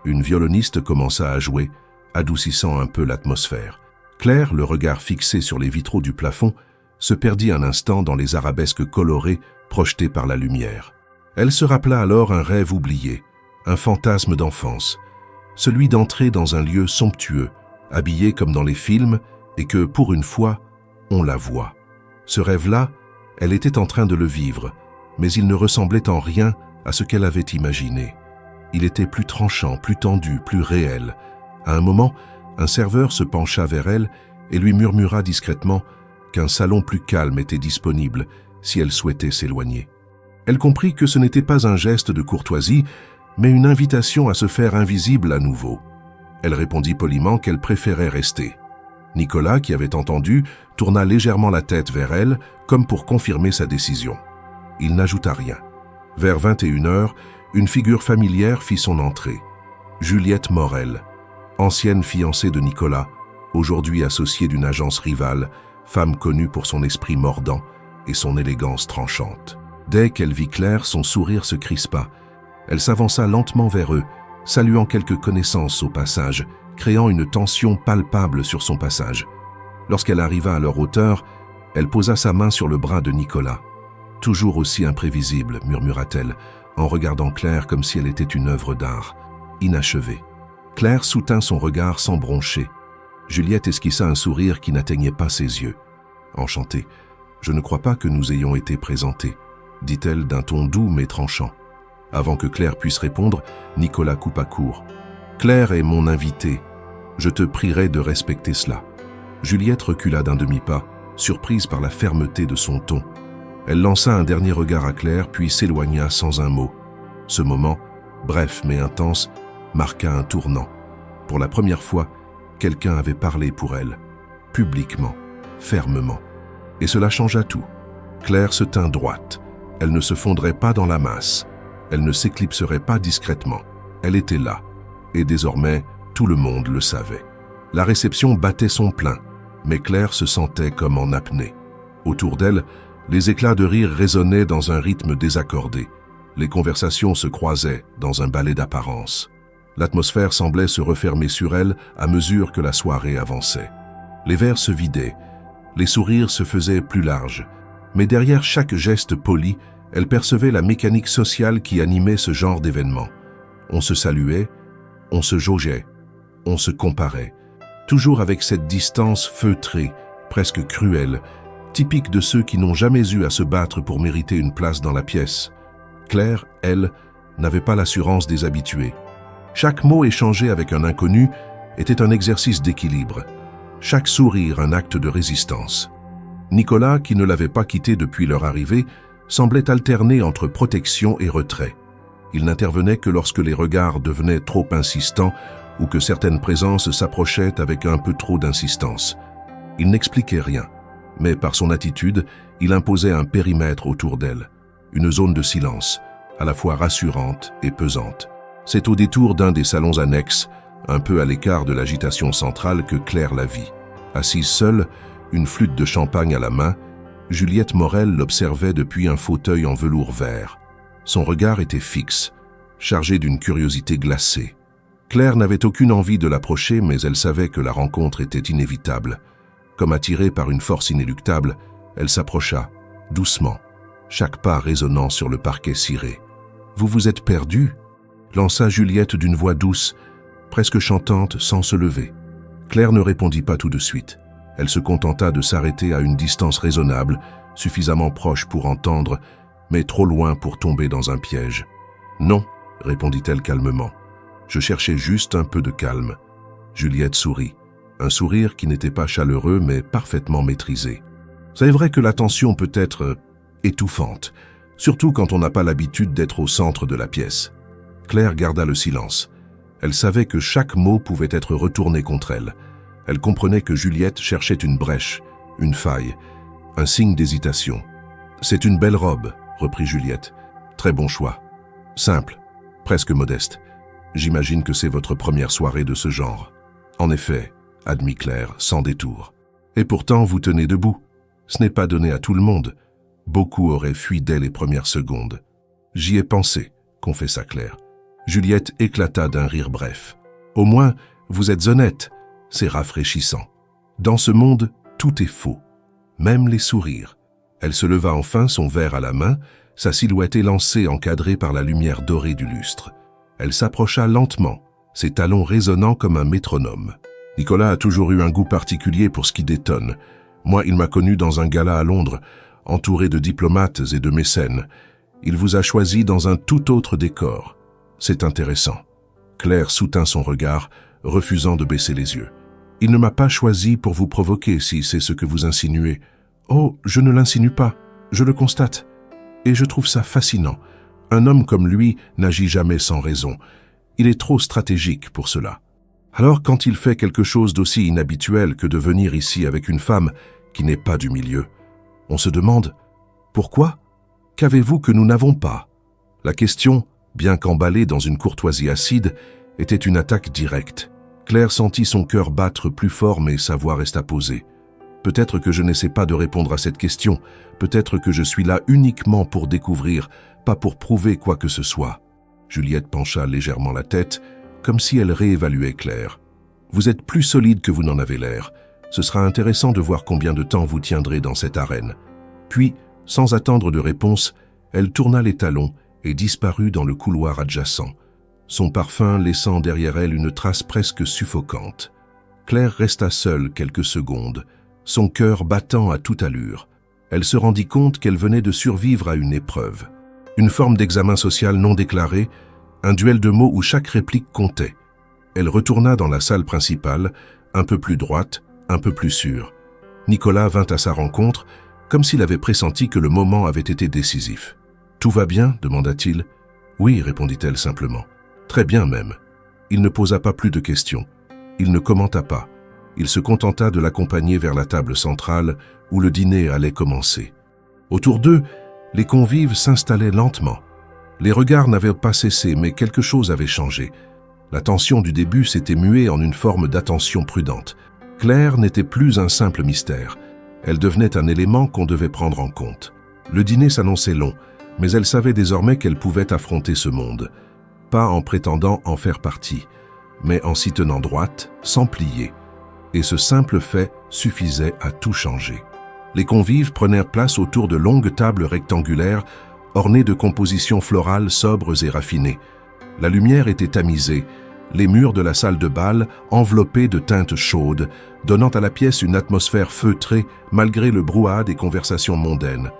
Une violoniste commença à jouer, adoucissant un peu l'atmosphère. Claire, le regard fixé sur les vitraux du plafond, se perdit un instant dans les arabesques colorées projetées par la lumière. Elle se rappela alors un rêve oublié, un fantasme d'enfance, celui d'entrer dans un lieu somptueux, habillé comme dans les films, et que, pour une fois, on la voit. Ce rêve-là, elle était en train de le vivre, mais il ne ressemblait en rien à ce qu'elle avait imaginé. Il était plus tranchant, plus tendu, plus réel. À un moment, un serveur se pencha vers elle et lui murmura discrètement qu'un salon plus calme était disponible si elle souhaitait s'éloigner. Elle comprit que ce n'était pas un geste de courtoisie, mais une invitation à se faire invisible à nouveau. Elle répondit poliment qu'elle préférait rester. Nicolas, qui avait entendu, tourna légèrement la tête vers elle, comme pour confirmer sa décision. Il n'ajouta rien. Vers 21h, une figure familière fit son entrée. Juliette Morel, ancienne fiancée de Nicolas, aujourd'hui associée d'une agence rivale, femme connue pour son esprit mordant et son élégance tranchante. Dès qu'elle vit Claire, son sourire se crispa. Elle s'avança lentement vers eux, saluant quelques connaissances au passage, créant une tension palpable sur son passage. Lorsqu'elle arriva à leur hauteur, elle posa sa main sur le bras de Nicolas. « Toujours aussi imprévisible », murmura-t-elle, en regardant Claire comme si elle était une œuvre d'art, inachevée. Claire soutint son regard sans broncher. Juliette esquissa un sourire qui n'atteignait pas ses yeux. « Enchantée, je ne crois pas que nous ayons été présentés », dit-elle d'un ton doux mais tranchant. Avant que Claire puisse répondre, Nicolas coupa court. « Claire est mon invitée. Je te prierai de respecter cela. » Juliette recula d'un demi-pas, surprise par la fermeté de son ton. Elle lança un dernier regard à Claire, puis s'éloigna sans un mot. Ce moment, bref mais intense, marqua un tournant. Pour la première fois, quelqu'un avait parlé pour elle, publiquement, fermement. Et cela changea tout. Claire se tint droite. Elle ne se fondrait pas dans la masse. Elle ne s'éclipserait pas discrètement. Elle était là. Et désormais, tout le monde le savait. La réception battait son plein, mais Claire se sentait comme en apnée. Autour d'elle, les éclats de rire résonnaient dans un rythme désaccordé. Les conversations se croisaient dans un ballet d'apparence. L'atmosphère semblait se refermer sur elle à mesure que la soirée avançait. Les verres se vidaient, les sourires se faisaient plus larges, mais derrière chaque geste poli, elle percevait la mécanique sociale qui animait ce genre d'événement. On se saluait, on se jaugeait, on se comparait, toujours avec cette distance feutrée, presque cruelle, typique de ceux qui n'ont jamais eu à se battre pour mériter une place dans la pièce. Claire, elle, n'avait pas l'assurance des habitués. Chaque mot échangé avec un inconnu était un exercice d'équilibre. Chaque sourire un acte de résistance. Nicolas, qui ne l'avait pas quitté depuis leur arrivée, semblait alterner entre protection et retrait. Il n'intervenait que lorsque les regards devenaient trop insistants ou que certaines présences s'approchaient avec un peu trop d'insistance. Il n'expliquait rien, mais par son attitude, il imposait un périmètre autour d'elle, une zone de silence, à la fois rassurante et pesante. C'est au détour d'un des salons annexes, un peu à l'écart de l'agitation centrale, que Claire la vit. Assise seule, une flûte de champagne à la main, Juliette Morel l'observait depuis un fauteuil en velours vert. Son regard était fixe, chargé d'une curiosité glacée. Claire n'avait aucune envie de l'approcher, mais elle savait que la rencontre était inévitable. Comme attirée par une force inéluctable, elle s'approcha, doucement, chaque pas résonnant sur le parquet ciré. « Vous vous êtes perdu ?» lança Juliette d'une voix douce, presque chantante, sans se lever. Claire ne répondit pas tout de suite. Elle se contenta de s'arrêter à une distance raisonnable, suffisamment proche pour entendre, mais trop loin pour tomber dans un piège. « Non », répondit-elle calmement. « Je cherchais juste un peu de calme. » Juliette sourit. Un sourire qui n'était pas chaleureux, mais parfaitement maîtrisé. C'est vrai que la tension peut être étouffante, surtout quand on n'a pas l'habitude d'être au centre de la pièce. Claire garda le silence. Elle savait que chaque mot pouvait être retourné contre elle. Elle comprenait que Juliette cherchait une brèche, une faille, un signe d'hésitation. « C'est une belle robe », reprit Juliette. « Très bon choix. Simple, presque modeste. J'imagine que c'est votre première soirée de ce genre. » « En effet, » admit Claire, sans détour. « Et pourtant, vous tenez debout. Ce n'est pas donné à tout le monde. Beaucoup auraient fui dès les premières secondes. »« J'y ai pensé, » confessa Claire. Juliette éclata d'un rire bref. « Au moins, vous êtes honnête. C'est rafraîchissant. Dans ce monde, tout est faux. Même les sourires. » Elle se leva enfin, son verre à la main, sa silhouette élancée encadrée par la lumière dorée du lustre. Elle s'approcha lentement, ses talons résonnant comme un métronome. Nicolas a toujours eu un goût particulier pour ce qui détonne. Moi, il m'a connu dans un gala à Londres, entouré de diplomates et de mécènes. Il vous a choisi dans un tout autre décor. C'est intéressant. Claire soutint son regard, refusant de baisser les yeux. Il ne m'a pas choisi pour vous provoquer, si c'est ce que vous insinuez. Oh, je ne l'insinue pas, je le constate. Et je trouve ça fascinant. Un homme comme lui n'agit jamais sans raison. Il est trop stratégique pour cela. Alors quand il fait quelque chose d'aussi inhabituel que de venir ici avec une femme qui n'est pas du milieu, on se demande « Pourquoi ? Qu'avez-vous que nous n'avons pas ?» La question, bien qu'emballée dans une courtoisie acide, était une attaque directe. Claire sentit son cœur battre plus fort, mais sa voix resta posée. Peut-être que je n'essaie pas de répondre à cette question, peut-être que je suis là uniquement pour découvrir, pas pour prouver quoi que ce soit. Juliette pencha légèrement la tête, comme si elle réévaluait Claire. Vous êtes plus solide que vous n'en avez l'air. Ce sera intéressant de voir combien de temps vous tiendrez dans cette arène. Puis, sans attendre de réponse, elle tourna les talons et disparut dans le couloir adjacent, son parfum laissant derrière elle une trace presque suffocante. Claire resta seule quelques secondes, son cœur battant à toute allure. Elle se rendit compte qu'elle venait de survivre à une épreuve. Une forme d'examen social non déclaré, un duel de mots où chaque réplique comptait. Elle retourna dans la salle principale, un peu plus droite, un peu plus sûre. Nicolas vint à sa rencontre, comme s'il avait pressenti que le moment avait été décisif. « Tout va bien ?» demanda-t-il. « Oui » répondit-elle simplement. « Très bien même. » Il ne posa pas plus de questions. Il ne commenta pas. Il se contenta de l'accompagner vers la table centrale où le dîner allait commencer. Autour d'eux, les convives s'installaient lentement. Les regards n'avaient pas cessé, mais quelque chose avait changé. La tension du début s'était muée en une forme d'attention prudente. Claire n'était plus un simple mystère. Elle devenait un élément qu'on devait prendre en compte. Le dîner s'annonçait long, mais elle savait désormais qu'elle pouvait affronter ce monde. Pas en prétendant en faire partie, mais en s'y tenant droite, sans plier. Et ce simple fait suffisait à tout changer. Les convives prenèrent place autour de longues tables rectangulaires ornées de compositions florales sobres et raffinées. La lumière était tamisée, les murs de la salle de bal enveloppés de teintes chaudes, donnant à la pièce une atmosphère feutrée malgré le brouhaha des conversations mondaines.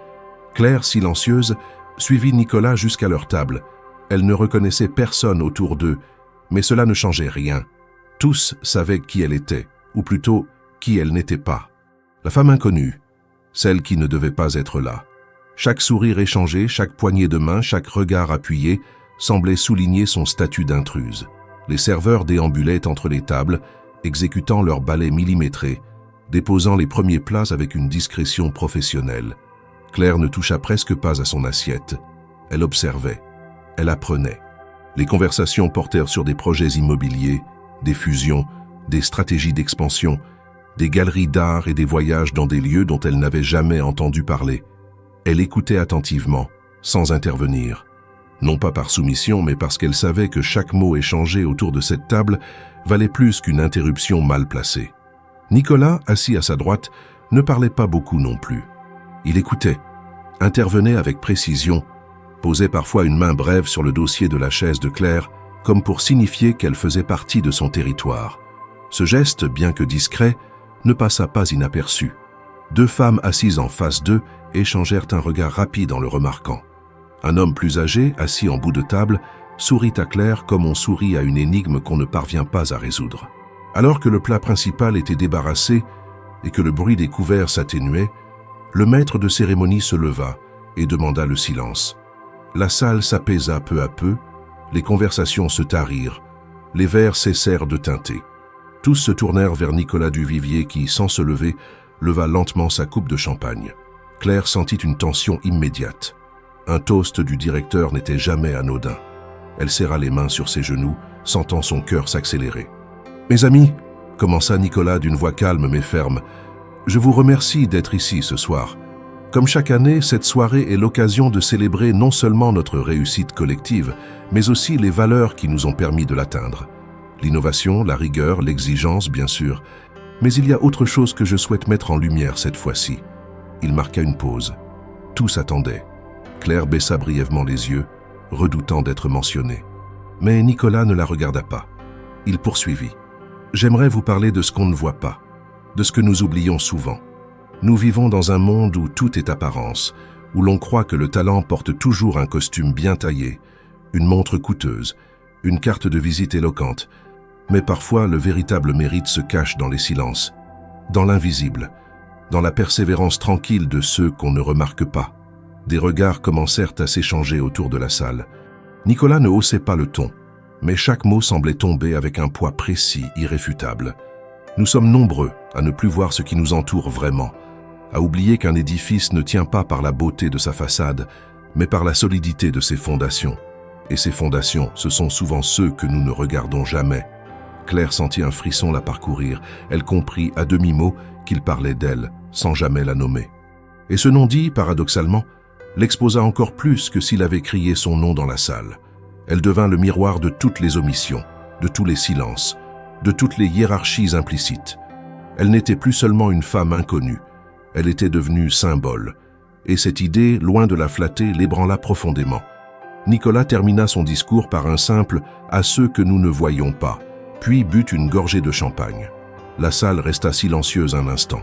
Claire, silencieuse, suivit Nicolas jusqu'à leur table. Elle ne reconnaissait personne autour d'eux, mais cela ne changeait rien. Tous savaient qui elle était, ou plutôt qui elle n'était pas. La femme inconnue, celle qui ne devait pas être là. Chaque sourire échangé, chaque poignée de main, chaque regard appuyé semblait souligner son statut d'intruse. Les serveurs déambulaient entre les tables, exécutant leur balai millimétré, déposant les premiers plats avec une discrétion professionnelle. Claire ne toucha presque pas à son assiette. Elle observait, elle apprenait. Les conversations portèrent sur des projets immobiliers, des fusions, des stratégies d'expansion, des galeries d'art et des voyages dans des lieux dont elle n'avait jamais entendu parler. Elle écoutait attentivement, sans intervenir. Non pas par soumission, mais parce qu'elle savait que chaque mot échangé autour de cette table valait plus qu'une interruption mal placée. Nicolas, assis à sa droite, ne parlait pas beaucoup non plus. Il écoutait, intervenait avec précision, posait parfois une main brève sur le dossier de la chaise de Claire, comme pour signifier qu'elle faisait partie de son territoire. Ce geste, bien que discret, ne passa pas inaperçu. Deux femmes assises en face d'eux échangèrent un regard rapide en le remarquant. Un homme plus âgé, assis en bout de table, sourit à Claire comme on sourit à une énigme qu'on ne parvient pas à résoudre. Alors que le plat principal était débarrassé et que le bruit des couverts s'atténuait, le maître de cérémonie se leva et demanda le silence. La salle s'apaisa peu à peu, les conversations se tarirent, les verres cessèrent de tinter. Tous se tournèrent vers Nicolas Duvivier qui, sans se lever, leva lentement sa coupe de champagne. Claire sentit une tension immédiate. Un toast du directeur n'était jamais anodin. Elle serra les mains sur ses genoux, sentant son cœur s'accélérer. « Mes amis, » commença Nicolas d'une voix calme mais ferme, « je vous remercie d'être ici ce soir. Comme chaque année, cette soirée est l'occasion de célébrer non seulement notre réussite collective, mais aussi les valeurs qui nous ont permis de l'atteindre. L'innovation, la rigueur, l'exigence, bien sûr. Mais il y a autre chose que je souhaite mettre en lumière cette fois-ci. » Il marqua une pause. Tous attendaient. Claire baissa brièvement les yeux, redoutant d'être mentionnée. Mais Nicolas ne la regarda pas. Il poursuivit. « J'aimerais vous parler de ce qu'on ne voit pas, de ce que nous oublions souvent. Nous vivons dans un monde où tout est apparence, où l'on croit que le talent porte toujours un costume bien taillé, une montre coûteuse, une carte de visite éloquente. Mais parfois, le véritable mérite se cache dans les silences, dans l'invisible, dans la persévérance tranquille de ceux qu'on ne remarque pas. » Des regards commencèrent à s'échanger autour de la salle. Nicolas ne haussait pas le ton, mais chaque mot semblait tomber avec un poids précis, irréfutable. Nous sommes nombreux à ne plus voir ce qui nous entoure vraiment, à oublier qu'un édifice ne tient pas par la beauté de sa façade, mais par la solidité de ses fondations. Et ces fondations, ce sont souvent ceux que nous ne regardons jamais. Claire sentit un frisson la parcourir. Elle comprit à demi-mot qu'il parlait d'elle, sans jamais la nommer. Et ce non-dit, paradoxalement, l'exposa encore plus que s'il avait crié son nom dans la salle. Elle devint le miroir de toutes les omissions, de tous les silences, de toutes les hiérarchies implicites. Elle n'était plus seulement une femme inconnue, elle était devenue symbole. Et cette idée, loin de la flatter, l'ébranla profondément. Nicolas termina son discours par un simple « à ceux que nous ne voyons pas », puis but une gorgée de champagne. La salle resta silencieuse un instant.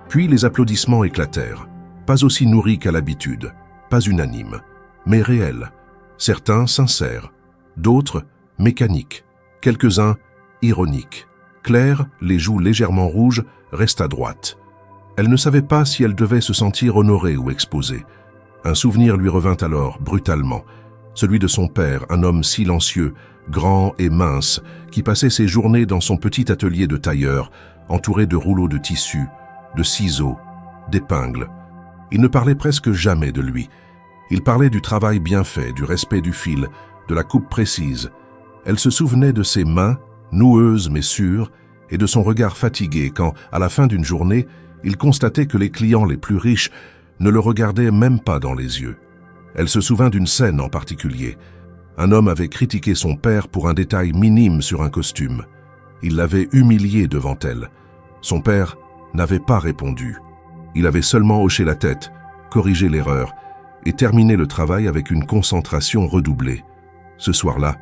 Puis les applaudissements éclatèrent, pas aussi nourris qu'à l'habitude, pas unanimes, mais réels. Certains sincères, d'autres mécaniques, quelques-uns ironiques. Claire, les joues légèrement rouges, resta droite. Elle ne savait pas si elle devait se sentir honorée ou exposée. Un souvenir lui revint alors, brutalement, celui de son père, un homme silencieux, grand et mince, qui passait ses journées dans son petit atelier de tailleur, entouré de rouleaux de tissu, de ciseaux, d'épingles. Il ne parlait presque jamais de lui. Il parlait du travail bien fait, du respect du fil, de la coupe précise. Elle se souvenait de ses mains, noueuses mais sûres, et de son regard fatigué quand, à la fin d'une journée, il constatait que les clients les plus riches ne le regardaient même pas dans les yeux. Elle se souvint d'une scène en particulier. Un homme avait critiqué son père pour un détail minime sur un costume. Il l'avait humilié devant elle. Son père n'avait pas répondu. Il avait seulement hoché la tête, corrigé l'erreur et terminé le travail avec une concentration redoublée. Ce soir-là,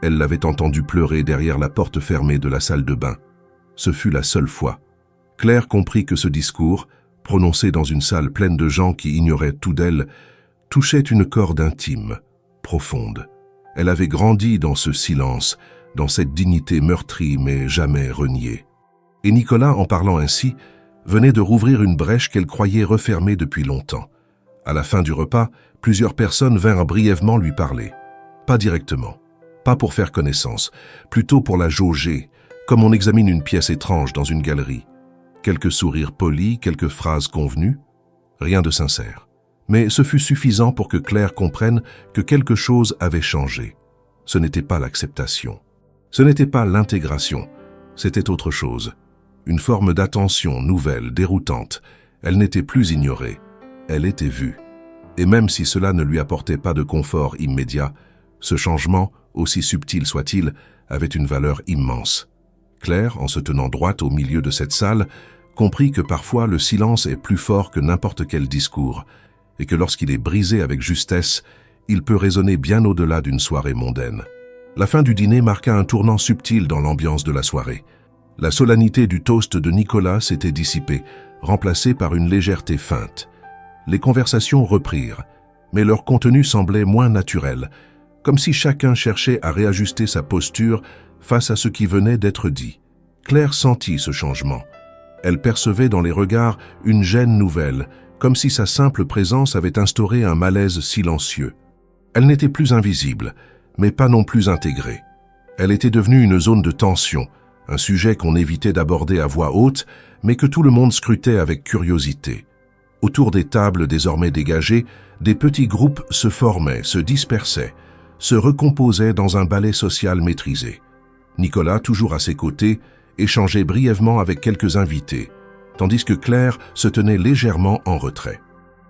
Elle l'avait entendu pleurer derrière la porte fermée de la salle de bain. Ce fut la seule fois. Claire comprit que ce discours, prononcé dans une salle pleine de gens qui ignoraient tout d'elle, touchait une corde intime, profonde. Elle avait grandi dans ce silence, dans cette dignité meurtrie mais jamais reniée. Et Nicolas, en parlant ainsi, venait de rouvrir une brèche qu'elle croyait refermée depuis longtemps. À la fin du repas, plusieurs personnes vinrent brièvement lui parler. Pas directement, pas pour faire connaissance, plutôt pour la jauger, comme on examine une pièce étrange dans une galerie. Quelques sourires polis, quelques phrases convenues, rien de sincère. Mais ce fut suffisant pour que Claire comprenne que quelque chose avait changé. Ce n'était pas l'acceptation. Ce n'était pas l'intégration. C'était autre chose. Une forme d'attention nouvelle, déroutante. Elle n'était plus ignorée. Elle était vue. Et même si cela ne lui apportait pas de confort immédiat, ce changement, aussi subtil soit-il, avait une valeur immense. Claire, en se tenant droite au milieu de cette salle, comprit que parfois le silence est plus fort que n'importe quel discours, et que lorsqu'il est brisé avec justesse, il peut résonner bien au-delà d'une soirée mondaine. La fin du dîner marqua un tournant subtil dans l'ambiance de la soirée. La solennité du toast de Nicolas s'était dissipée, remplacée par une légèreté feinte. Les conversations reprirent, mais leur contenu semblait moins naturel, comme si chacun cherchait à réajuster sa posture face à ce qui venait d'être dit. Claire sentit ce changement. Elle percevait dans les regards une gêne nouvelle, comme si sa simple présence avait instauré un malaise silencieux. Elle n'était plus invisible, mais pas non plus intégrée. Elle était devenue une zone de tension, un sujet qu'on évitait d'aborder à voix haute, mais que tout le monde scrutait avec curiosité. Autour des tables désormais dégagées, des petits groupes se formaient, se dispersaient, se recomposaient dans un ballet social maîtrisé. Nicolas, toujours à ses côtés, échangeait brièvement avec quelques invités, tandis que Claire se tenait légèrement en retrait.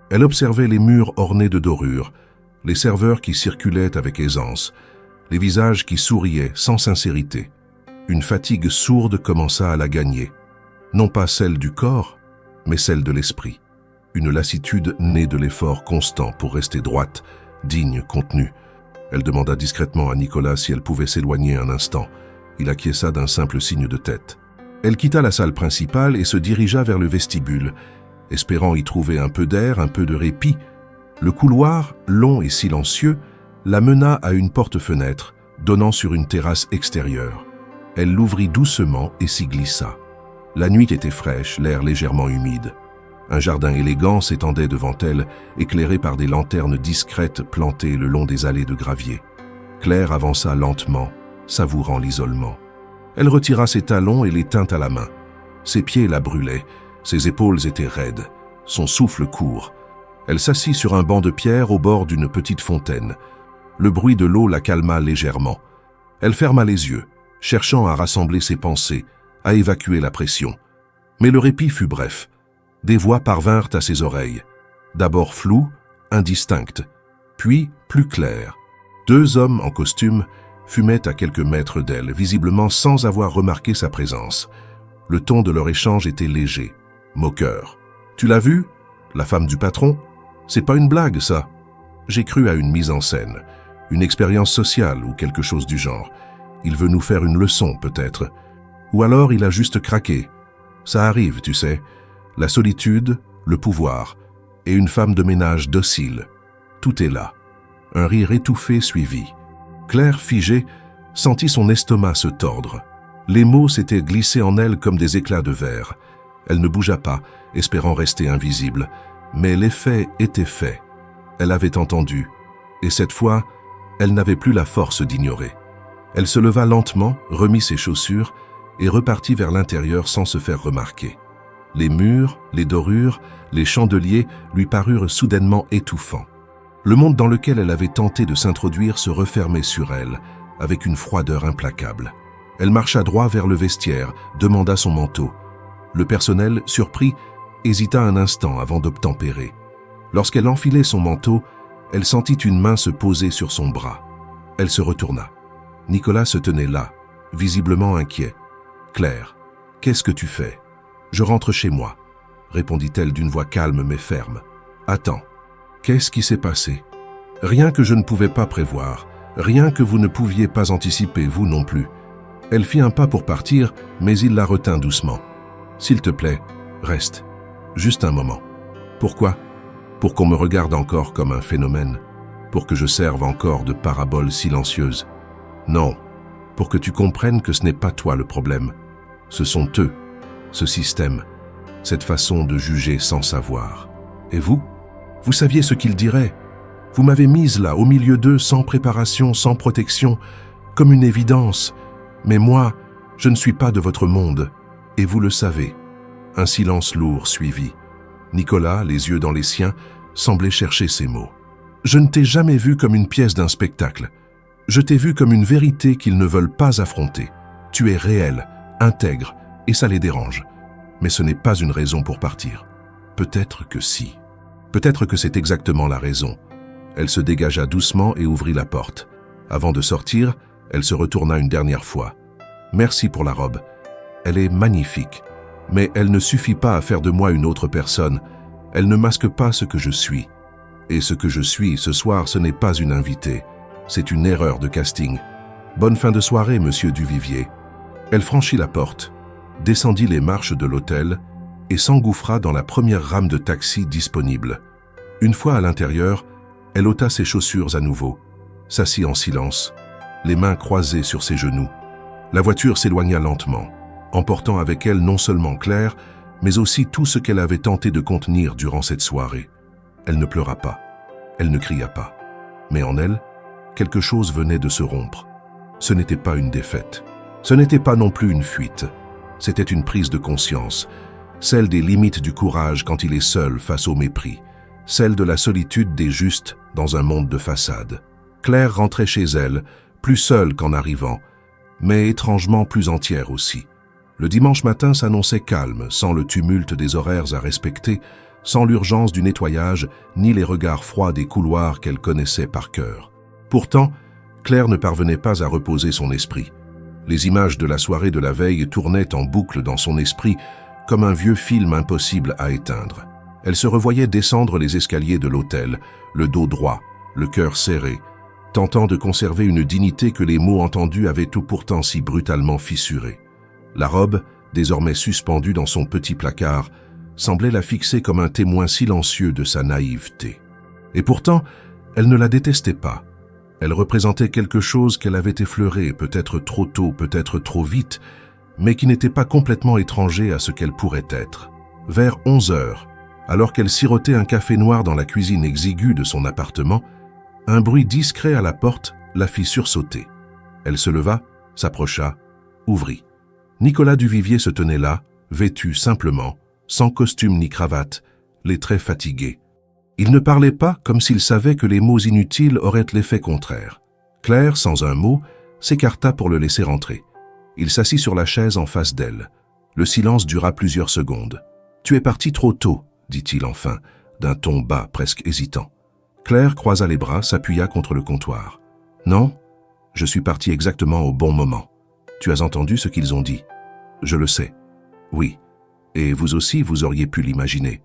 Elle observait les murs ornés de dorures, les serveurs qui circulaient avec aisance, les visages qui souriaient sans sincérité. Une fatigue sourde commença à la gagner, non pas celle du corps, mais celle de l'esprit. Une lassitude née de l'effort constant pour rester droite, digne, contenue. Elle demanda discrètement à Nicolas si elle pouvait s'éloigner un instant. Il acquiesça d'un simple signe de tête. Elle quitta la salle principale et se dirigea vers le vestibule, espérant y trouver un peu d'air, un peu de répit. Le couloir, long et silencieux, la mena à une porte-fenêtre, donnant sur une terrasse extérieure. Elle l'ouvrit doucement et s'y glissa. La nuit était fraîche, l'air légèrement humide. Un jardin élégant s'étendait devant elle, éclairé par des lanternes discrètes plantées le long des allées de gravier. Claire avança lentement, savourant l'isolement. Elle retira ses talons et les tint à la main. Ses pieds la brûlaient, ses épaules étaient raides, son souffle court. Elle s'assit sur un banc de pierre au bord d'une petite fontaine. Le bruit de l'eau la calma légèrement. Elle ferma les yeux, cherchant à rassembler ses pensées, à évacuer la pression. Mais le répit fut bref. Des voix parvinrent à ses oreilles. D'abord floues, indistinctes, puis plus claires. Deux hommes en costume fumaient à quelques mètres d'elle, visiblement sans avoir remarqué sa présence. Le ton de leur échange était léger, moqueur. « Tu l'as vu? La femme du patron? C'est pas une blague, ça. J'ai cru à une mise en scène, une expérience sociale ou quelque chose du genre. Il veut nous faire une leçon, peut-être. Ou alors il a juste craqué. Ça arrive, tu sais. La solitude, le pouvoir, et une femme de ménage docile. Tout est là. » Un rire étouffé suivit. Claire, figée, sentit son estomac se tordre. Les mots s'étaient glissés en elle comme des éclats de verre. Elle ne bougea pas, espérant rester invisible. Mais l'effet était fait. Elle avait entendu. Et cette fois, elle n'avait plus la force d'ignorer. Elle se leva lentement, remit ses chaussures et repartit vers l'intérieur sans se faire remarquer. Les murs, les dorures, les chandeliers lui parurent soudainement étouffants. Le monde dans lequel elle avait tenté de s'introduire se refermait sur elle, avec une froideur implacable. Elle marcha droit vers le vestiaire, demanda son manteau. Le personnel, surpris, hésita un instant avant d'obtempérer. Lorsqu'elle enfilait son manteau, elle sentit une main se poser sur son bras. Elle se retourna. Nicolas se tenait là, visiblement inquiet. « Claire, qu'est-ce que tu fais ? » « Je rentre chez moi, » répondit-elle d'une voix calme mais ferme. « Attends, qu'est-ce qui s'est passé ? » « Rien que je ne pouvais pas prévoir. Rien que vous ne pouviez pas anticiper, vous non plus. Elle fit un pas pour partir, mais il la retint doucement. « S'il te plaît, reste. Juste un moment. » Pourquoi? Pour qu'on me regarde encore comme un phénomène, pour que je serve encore de parabole silencieuse. Non, pour que tu comprennes que ce n'est pas toi le problème. Ce sont eux, ce système, cette façon de juger sans savoir. Et vous? Vous saviez ce qu'ils diraient. Vous m'avez mise là, au milieu d'eux, sans préparation, sans protection, comme une évidence. Mais moi, je ne suis pas de votre monde, et vous le savez. Un silence lourd suivit. Nicolas, les yeux dans les siens, semblait chercher ses mots. Je ne t'ai jamais vu comme une pièce d'un spectacle. Je t'ai vu comme une vérité qu'ils ne veulent pas affronter. Tu es réel, intègre, et ça les dérange. Mais ce n'est pas une raison pour partir. Peut-être que si. Peut-être que c'est exactement la raison. Elle se dégagea doucement et ouvrit la porte. Avant de sortir, elle se retourna une dernière fois. Merci pour la robe. Elle est magnifique. Mais elle ne suffit pas à faire de moi une autre personne. Elle ne masque pas ce que je suis. Et ce que je suis ce soir, ce n'est pas une invitée. C'est une erreur de casting. Bonne fin de soirée, monsieur Duvivier. Elle franchit la porte, descendit les marches de l'hôtel et s'engouffra dans la première rame de taxi disponible. Une fois à l'intérieur, elle ôta ses chaussures à nouveau, s'assit en silence, les mains croisées sur ses genoux. La voiture s'éloigna lentement, emportant avec elle non seulement Claire, mais aussi tout ce qu'elle avait tenté de contenir durant cette soirée. Elle ne pleura pas, elle ne cria pas. Mais en elle, quelque chose venait de se rompre. Ce n'était pas une défaite. Ce n'était pas non plus une fuite. C'était une prise de conscience, celle des limites du courage quand il est seul face au mépris, celle de la solitude des justes dans un monde de façade. Claire rentrait chez elle, plus seule qu'en arrivant, mais étrangement plus entière aussi. Le dimanche matin s'annonçait calme, sans le tumulte des horaires à respecter, sans l'urgence du nettoyage, ni les regards froids des couloirs qu'elle connaissait par cœur. Pourtant, Claire ne parvenait pas à reposer son esprit. Les images de la soirée de la veille tournaient en boucle dans son esprit comme un vieux film impossible à éteindre. Elle se revoyait descendre les escaliers de l'hôtel, le dos droit, le cœur serré, tentant de conserver une dignité que les mots entendus avaient tout pourtant si brutalement fissurée. La robe, désormais suspendue dans son petit placard, semblait la fixer comme un témoin silencieux de sa naïveté. Et pourtant, elle ne la détestait pas. Elle représentait quelque chose qu'elle avait effleuré, peut-être trop tôt, peut-être trop vite, mais qui n'était pas complètement étranger à ce qu'elle pourrait être. Vers 11 heures, alors qu'elle sirotait un café noir dans la cuisine exiguë de son appartement, un bruit discret à la porte la fit sursauter. Elle se leva, s'approcha, ouvrit. Nicolas Duvivier se tenait là, vêtu simplement, sans costume ni cravate, les traits fatigués. Il ne parlait pas comme s'il savait que les mots inutiles auraient l'effet contraire. Claire, sans un mot, s'écarta pour le laisser entrer. Il s'assit sur la chaise en face d'elle. Le silence dura plusieurs secondes. « Tu es parti trop tôt », dit-il enfin, d'un ton bas, presque hésitant. Claire croisa les bras, s'appuya contre le comptoir. « Non, je suis parti exactement au bon moment. Tu as entendu ce qu'ils ont dit. Je le sais. Oui. Et vous aussi, vous auriez pu l'imaginer. »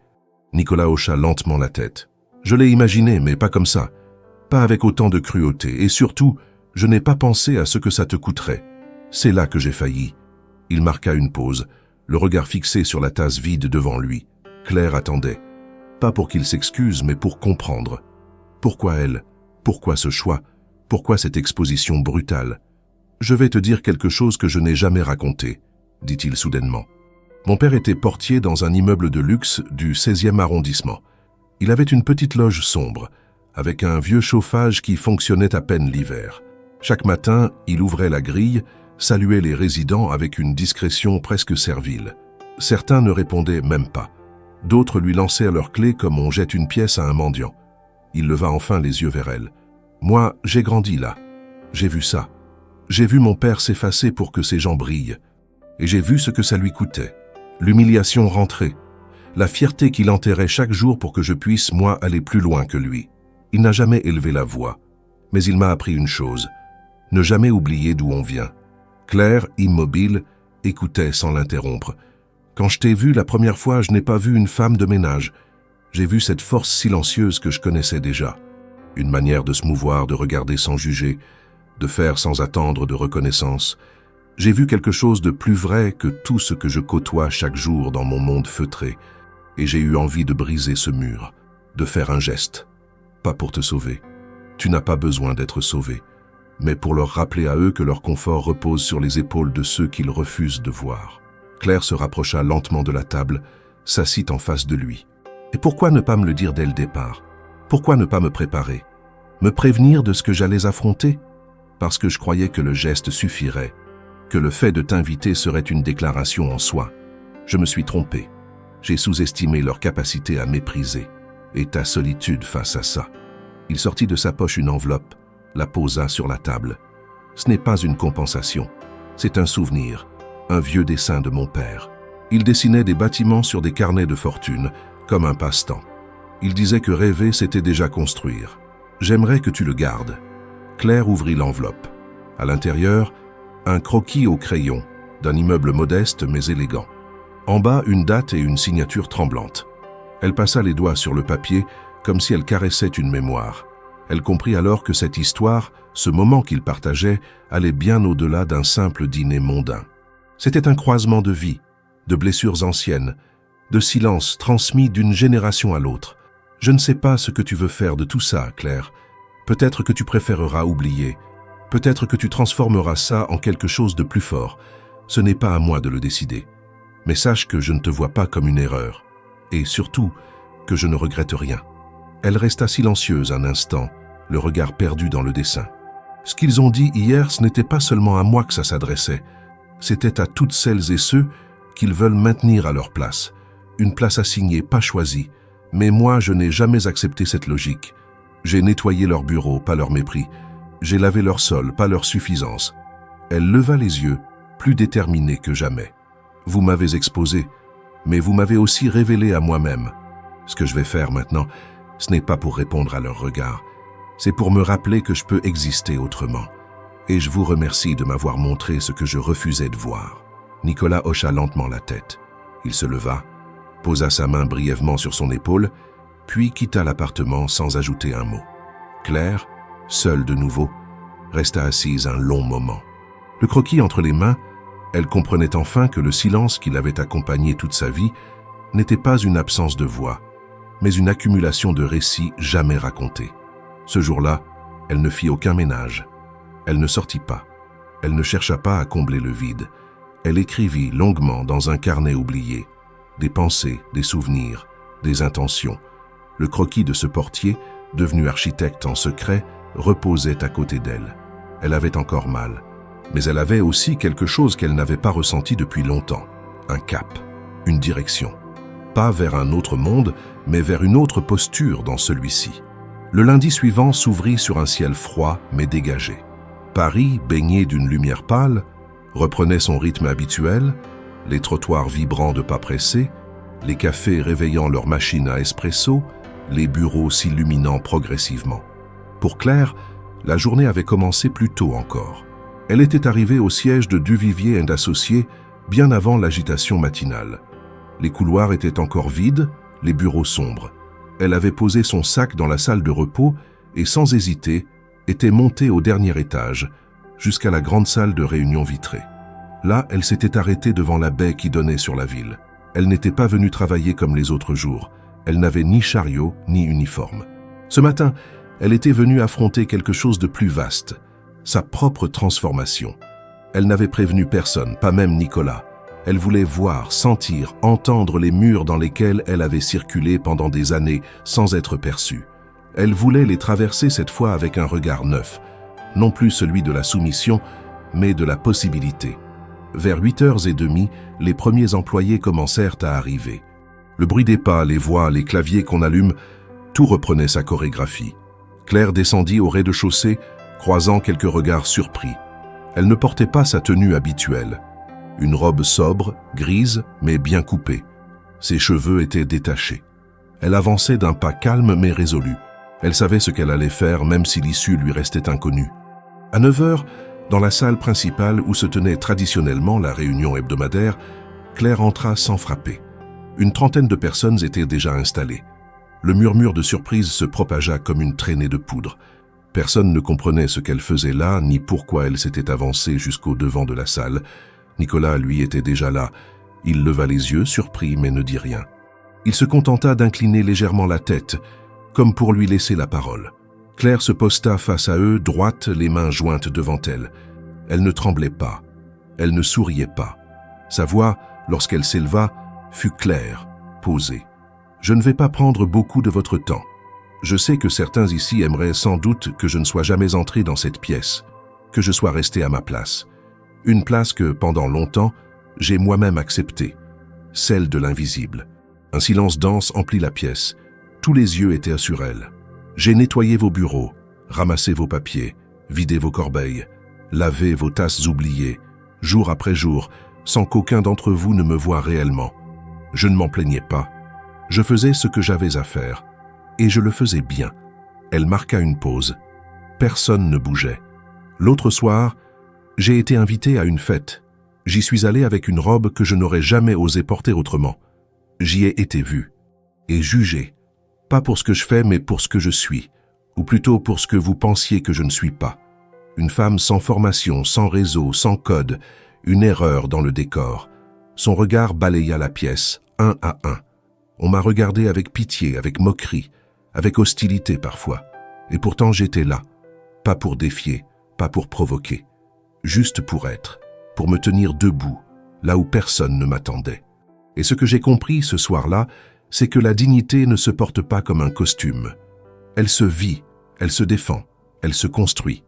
Nicolas hocha lentement la tête. « Je l'ai imaginé, mais pas comme ça. Pas avec autant de cruauté. Et surtout, je n'ai pas pensé à ce que ça te coûterait. C'est là que j'ai failli. » Il marqua une pause, le regard fixé sur la tasse vide devant lui. Claire attendait. Pas pour qu'il s'excuse, mais pour comprendre. Pourquoi elle? Pourquoi ce choix? Pourquoi cette exposition brutale? « Je vais te dire quelque chose que je n'ai jamais raconté, » dit-il soudainement. Mon père était portier dans un immeuble de luxe du 16e arrondissement. Il avait une petite loge sombre, avec un vieux chauffage qui fonctionnait à peine l'hiver. Chaque matin, il ouvrait la grille, saluait les résidents avec une discrétion presque servile. Certains ne répondaient même pas. D'autres lui lancèrent leurs clés comme on jette une pièce à un mendiant. Il leva enfin les yeux vers elle. « Moi, j'ai grandi là. J'ai vu ça. J'ai vu mon père s'effacer pour que ses gens brillent. Et j'ai vu ce que ça lui coûtait. L'humiliation rentrait. La fierté qu'il enterrait chaque jour pour que je puisse, moi, aller plus loin que lui. Il n'a jamais élevé la voix. Mais il m'a appris une chose. Ne jamais oublier d'où on vient. » Claire, immobile, écoutait sans l'interrompre. « Quand je t'ai vu la première fois, je n'ai pas vu une femme de ménage. J'ai vu cette force silencieuse que je connaissais déjà. Une manière de se mouvoir, de regarder sans juger, de faire sans attendre de reconnaissance. J'ai vu quelque chose de plus vrai que tout ce que je côtoie chaque jour dans mon monde feutré, et j'ai eu envie de briser ce mur, de faire un geste. Pas pour te sauver. Tu n'as pas besoin d'être sauvé, mais pour leur rappeler à eux que leur confort repose sur les épaules de ceux qu'ils refusent de voir. Claire se rapprocha lentement de la table, s'assit en face de lui. Et pourquoi ne pas me le dire dès le départ? Pourquoi ne pas me préparer? Me prévenir de ce que j'allais affronter? Parce que je croyais que le geste suffirait, que le fait de t'inviter serait une déclaration en soi. Je me suis trompé. J'ai sous-estimé leur capacité à mépriser, et ta solitude face à ça. Il sortit de sa poche une enveloppe, la posa sur la table. Ce n'est pas une compensation, c'est un souvenir, un vieux dessin de mon père. Il dessinait des bâtiments sur des carnets de fortune, comme un passe-temps. Il disait que rêver, c'était déjà construire. J'aimerais que tu le gardes. Claire ouvrit l'enveloppe. À l'intérieur, un croquis au crayon, d'un immeuble modeste mais élégant. En bas, une date et une signature tremblante. Elle passa les doigts sur le papier, comme si elle caressait une mémoire. Elle comprit alors que cette histoire, ce moment qu'ils partageaient, allait bien au-delà d'un simple dîner mondain. C'était un croisement de vie, de blessures anciennes, de silences transmis d'une génération à l'autre. Je ne sais pas ce que tu veux faire de tout ça, Claire. Peut-être que tu préféreras oublier. Peut-être que tu transformeras ça en quelque chose de plus fort. Ce n'est pas à moi de le décider. Mais sache que je ne te vois pas comme une erreur. Et surtout, que je ne regrette rien. Elle resta silencieuse un instant, le regard perdu dans le dessin. Ce qu'ils ont dit hier, ce n'était pas seulement à moi que ça s'adressait. C'était à toutes celles et ceux qu'ils veulent maintenir à leur place. Une place assignée, pas choisie. Mais moi, je n'ai jamais accepté cette logique. J'ai nettoyé leur bureau, pas leur mépris. J'ai lavé leur sol, pas leur suffisance. Elle leva les yeux, plus déterminée que jamais. Vous m'avez exposé, mais vous m'avez aussi révélé à moi-même. Ce que je vais faire maintenant, ce n'est pas pour répondre à leur regard. C'est pour me rappeler que je peux exister autrement. Et je vous remercie de m'avoir montré ce que je refusais de voir. Nicolas hocha lentement la tête. Il se leva, posa sa main brièvement sur son épaule, puis quitta l'appartement sans ajouter un mot. Claire, seule de nouveau, resta assise un long moment. Le croquis entre les mains, elle comprenait enfin que le silence qui l'avait accompagné toute sa vie n'était pas une absence de voix, mais une accumulation de récits jamais racontés. Ce jour-là, elle ne fit aucun ménage. Elle ne sortit pas. Elle ne chercha pas à combler le vide. Elle écrivit longuement dans un carnet oublié des pensées, des souvenirs, des intentions. Le croquis de ce portier, devenu architecte en secret, reposait à côté d'elle. Elle avait encore mal, mais elle avait aussi quelque chose qu'elle n'avait pas ressenti depuis longtemps. Un cap, une direction. Pas vers un autre monde, mais vers une autre posture dans celui-ci. Le lundi suivant s'ouvrit sur un ciel froid mais dégagé. Paris, baigné d'une lumière pâle, reprenait son rythme habituel, les trottoirs vibrants de pas pressés, les cafés réveillant leurs machines à espresso, les bureaux s'illuminant progressivement. Pour Claire, la journée avait commencé plus tôt encore. Elle était arrivée au siège de Duvivier & Associés bien avant l'agitation matinale. Les couloirs étaient encore vides, les bureaux sombres. Elle avait posé son sac dans la salle de repos et, sans hésiter, était montée au dernier étage, jusqu'à la grande salle de réunion vitrée. Là, elle s'était arrêtée devant la baie qui donnait sur la ville. Elle n'était pas venue travailler comme les autres jours. Elle n'avait ni chariot, ni uniforme. Ce matin, elle était venue affronter quelque chose de plus vaste, sa propre transformation. Elle n'avait prévenu personne, pas même Nicolas. Elle voulait voir, sentir, entendre les murs dans lesquels elle avait circulé pendant des années sans être perçue. Elle voulait les traverser cette fois avec un regard neuf, non plus celui de la soumission, mais de la possibilité. Vers 8h30, les premiers employés commencèrent à arriver. Le bruit des pas, les voix, les claviers qu'on allume, tout reprenait sa chorégraphie. Claire descendit au rez-de-chaussée, croisant quelques regards surpris. Elle ne portait pas sa tenue habituelle. Une robe sobre, grise, mais bien coupée. Ses cheveux étaient détachés. Elle avançait d'un pas calme mais résolu. Elle savait ce qu'elle allait faire, même si l'issue lui restait inconnue. À 9h, dans la salle principale où se tenait traditionnellement la réunion hebdomadaire, Claire entra sans frapper. Une trentaine de personnes étaient déjà installées. Le murmure de surprise se propagea comme une traînée de poudre. Personne ne comprenait ce qu'elle faisait là, ni pourquoi elle s'était avancée jusqu'au devant de la salle. Nicolas, lui, était déjà là. Il leva les yeux, surpris, mais ne dit rien. Il se contenta d'incliner légèrement la tête, comme pour lui laisser la parole. Claire se posta face à eux, droite, les mains jointes devant elle. Elle ne tremblait pas. Elle ne souriait pas. Sa voix, lorsqu'elle s'éleva, fut claire, posée. « Je ne vais pas prendre beaucoup de votre temps. Je sais que certains ici aimeraient sans doute que je ne sois jamais entré dans cette pièce, que je sois resté à ma place. Une place que, pendant longtemps, j'ai moi-même acceptée, celle de l'invisible. » Un silence dense emplit la pièce. Tous les yeux étaient sur elle. J'ai nettoyé vos bureaux, ramassé vos papiers, vidé vos corbeilles, lavé vos tasses oubliées, jour après jour, sans qu'aucun d'entre vous ne me voie réellement. Je ne m'en plaignais pas. Je faisais ce que j'avais à faire, et je le faisais bien. Elle marqua une pause. Personne ne bougeait. L'autre soir, j'ai été invité à une fête. J'y suis allé avec une robe que je n'aurais jamais osé porter autrement. J'y ai été vu et jugé, pas pour ce que je fais, mais pour ce que je suis, ou plutôt pour ce que vous pensiez que je ne suis pas. Une femme sans formation, sans réseau, sans code, une erreur dans le décor. Son regard balaya la pièce, un à un. On m'a regardé avec pitié, avec moquerie, avec hostilité parfois. Et pourtant j'étais là, pas pour défier, pas pour provoquer, juste pour être, pour me tenir debout, là où personne ne m'attendait. Et ce que j'ai compris ce soir-là, c'est que la dignité ne se porte pas comme un costume. Elle se vit, elle se défend, elle se construit.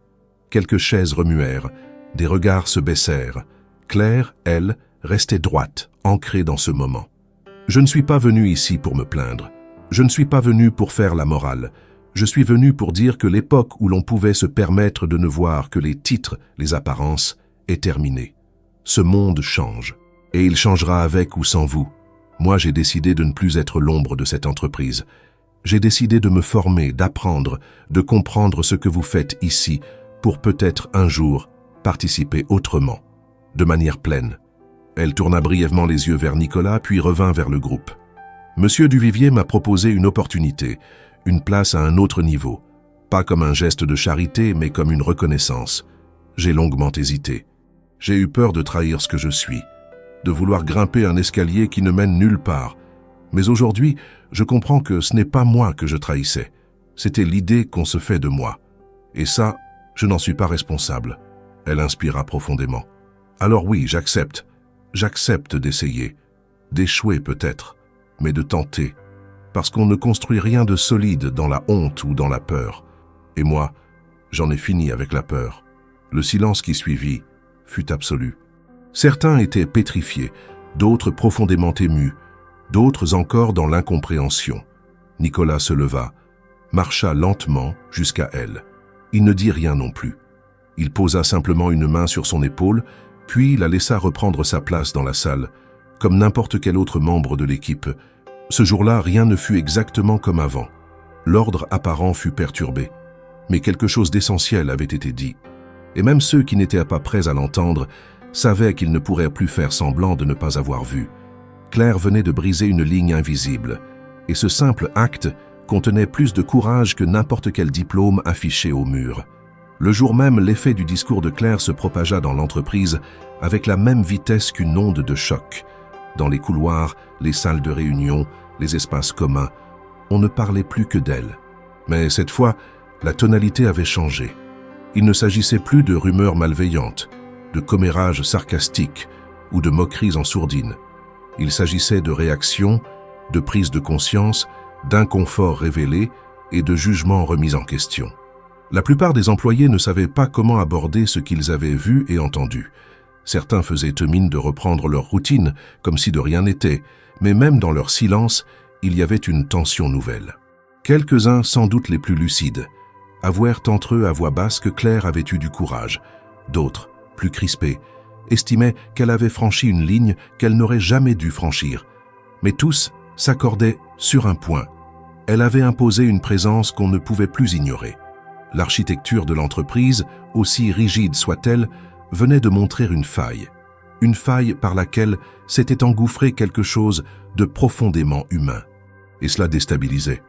Quelques chaises remuèrent, des regards se baissèrent. Claire, elle, restait droite, ancrée dans ce moment. Je ne suis pas venu ici pour me plaindre. Je ne suis pas venu pour faire la morale. Je suis venu pour dire que l'époque où l'on pouvait se permettre de ne voir que les titres, les apparences, est terminée. Ce monde change. Et il changera avec ou sans vous. Moi, j'ai décidé de ne plus être l'ombre de cette entreprise. J'ai décidé de me former, d'apprendre, de comprendre ce que vous faites ici, pour peut-être un jour participer autrement, de manière pleine. Elle tourna brièvement les yeux vers Nicolas, puis revint vers le groupe. Monsieur Duvivier m'a proposé une opportunité, une place à un autre niveau. Pas comme un geste de charité, mais comme une reconnaissance. J'ai longuement hésité. J'ai eu peur de trahir ce que je suis, de vouloir grimper un escalier qui ne mène nulle part. Mais aujourd'hui, je comprends que ce n'est pas moi que je trahissais. C'était l'idée qu'on se fait de moi. Et ça, je n'en suis pas responsable. Elle inspira profondément. Alors oui, j'accepte. J'accepte d'essayer. D'échouer peut-être, mais de tenter. Parce qu'on ne construit rien de solide dans la honte ou dans la peur. Et moi, j'en ai fini avec la peur. Le silence qui suivit fut absolu. Certains étaient pétrifiés, d'autres profondément émus, d'autres encore dans l'incompréhension. Nicolas se leva, marcha lentement jusqu'à elle. Il ne dit rien non plus. Il posa simplement une main sur son épaule, puis la laissa reprendre sa place dans la salle, comme n'importe quel autre membre de l'équipe. Ce jour-là, rien ne fut exactement comme avant. L'ordre apparent fut perturbé, mais quelque chose d'essentiel avait été dit. Et même ceux qui n'étaient pas prêts à l'entendre savaient qu'ils ne pourraient plus faire semblant de ne pas avoir vu. Claire venait de briser une ligne invisible, et ce simple acte contenait plus de courage que n'importe quel diplôme affiché au mur. Le jour même, l'effet du discours de Claire se propagea dans l'entreprise avec la même vitesse qu'une onde de choc. Dans les couloirs, les salles de réunion, les espaces communs, on ne parlait plus que d'elle. Mais cette fois, la tonalité avait changé. Il ne s'agissait plus de rumeurs malveillantes, de commérages sarcastiques ou de moqueries en sourdine. Il s'agissait de réactions, de prises de conscience, d'inconfort révélé et de jugements remis en question. La plupart des employés ne savaient pas comment aborder ce qu'ils avaient vu et entendu. Certains faisaient mine de reprendre leur routine, comme si de rien n'était, mais même dans leur silence, il y avait une tension nouvelle. Quelques-uns, sans doute les plus lucides, avouèrent entre eux à voix basse que Claire avait eu du courage. D'autres, plus crispés, estimaient qu'elle avait franchi une ligne qu'elle n'aurait jamais dû franchir. Mais tous s'accordaient sur un point. Elle avait imposé une présence qu'on ne pouvait plus ignorer. L'architecture de l'entreprise, aussi rigide soit-elle, venait de montrer une faille par laquelle s'était engouffré quelque chose de profondément humain. Et cela déstabilisait.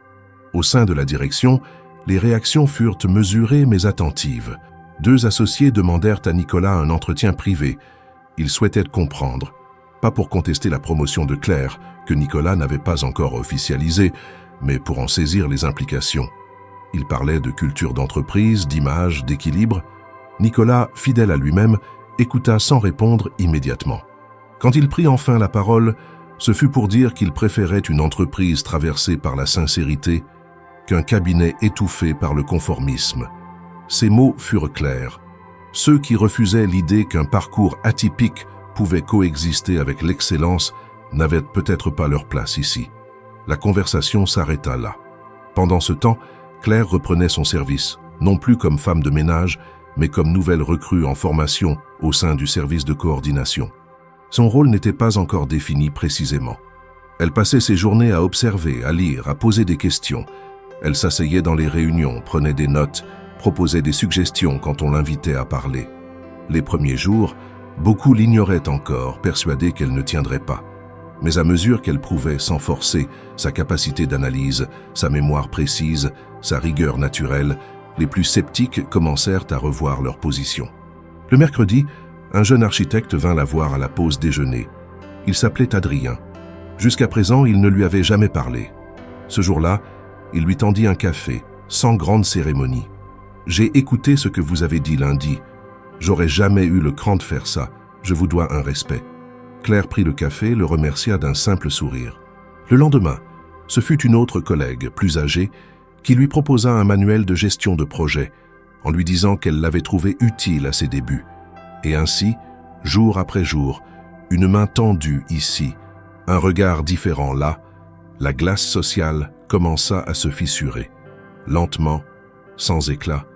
Au sein de la direction, les réactions furent mesurées mais attentives. 2 associés demandèrent à Nicolas un entretien privé. Ils souhaitaient comprendre, pas pour contester la promotion de Claire, que Nicolas n'avait pas encore officialisée, mais pour en saisir les implications. Il parlait de culture d'entreprise, d'image, d'équilibre. Nicolas, fidèle à lui-même, écouta sans répondre immédiatement. Quand il prit enfin la parole, ce fut pour dire qu'il préférait une entreprise traversée par la sincérité qu'un cabinet étouffé par le conformisme. Ces mots furent clairs. Ceux qui refusaient l'idée qu'un parcours atypique pouvait coexister avec l'excellence n'avaient peut-être pas leur place ici. La conversation s'arrêta là. Pendant ce temps, Claire reprenait son service, non plus comme femme de ménage, mais comme nouvelle recrue en formation au sein du service de coordination. Son rôle n'était pas encore défini précisément. Elle passait ses journées à observer, à lire, à poser des questions. Elle s'asseyait dans les réunions, prenait des notes, proposait des suggestions quand on l'invitait à parler. Les premiers jours, beaucoup l'ignoraient encore, persuadés qu'elle ne tiendrait pas. Mais à mesure qu'elle prouvait sans forcer sa capacité d'analyse, sa mémoire précise, sa rigueur naturelle, les plus sceptiques commencèrent à revoir leur position. Le mercredi, un jeune architecte vint la voir à la pause déjeuner. Il s'appelait Adrien. Jusqu'à présent, il ne lui avait jamais parlé. Ce jour-là, il lui tendit un café, sans grande cérémonie. « J'ai écouté ce que vous avez dit lundi. J'aurais jamais eu le cran de faire ça. Je vous dois un respect. » Claire prit le café, le remercia d'un simple sourire. Le lendemain, ce fut une autre collègue, plus âgée, qui lui proposa un manuel de gestion de projet, en lui disant qu'elle l'avait trouvé utile à ses débuts. Et ainsi, jour après jour, une main tendue ici, un regard différent là, la glace sociale commença à se fissurer, lentement, sans éclat,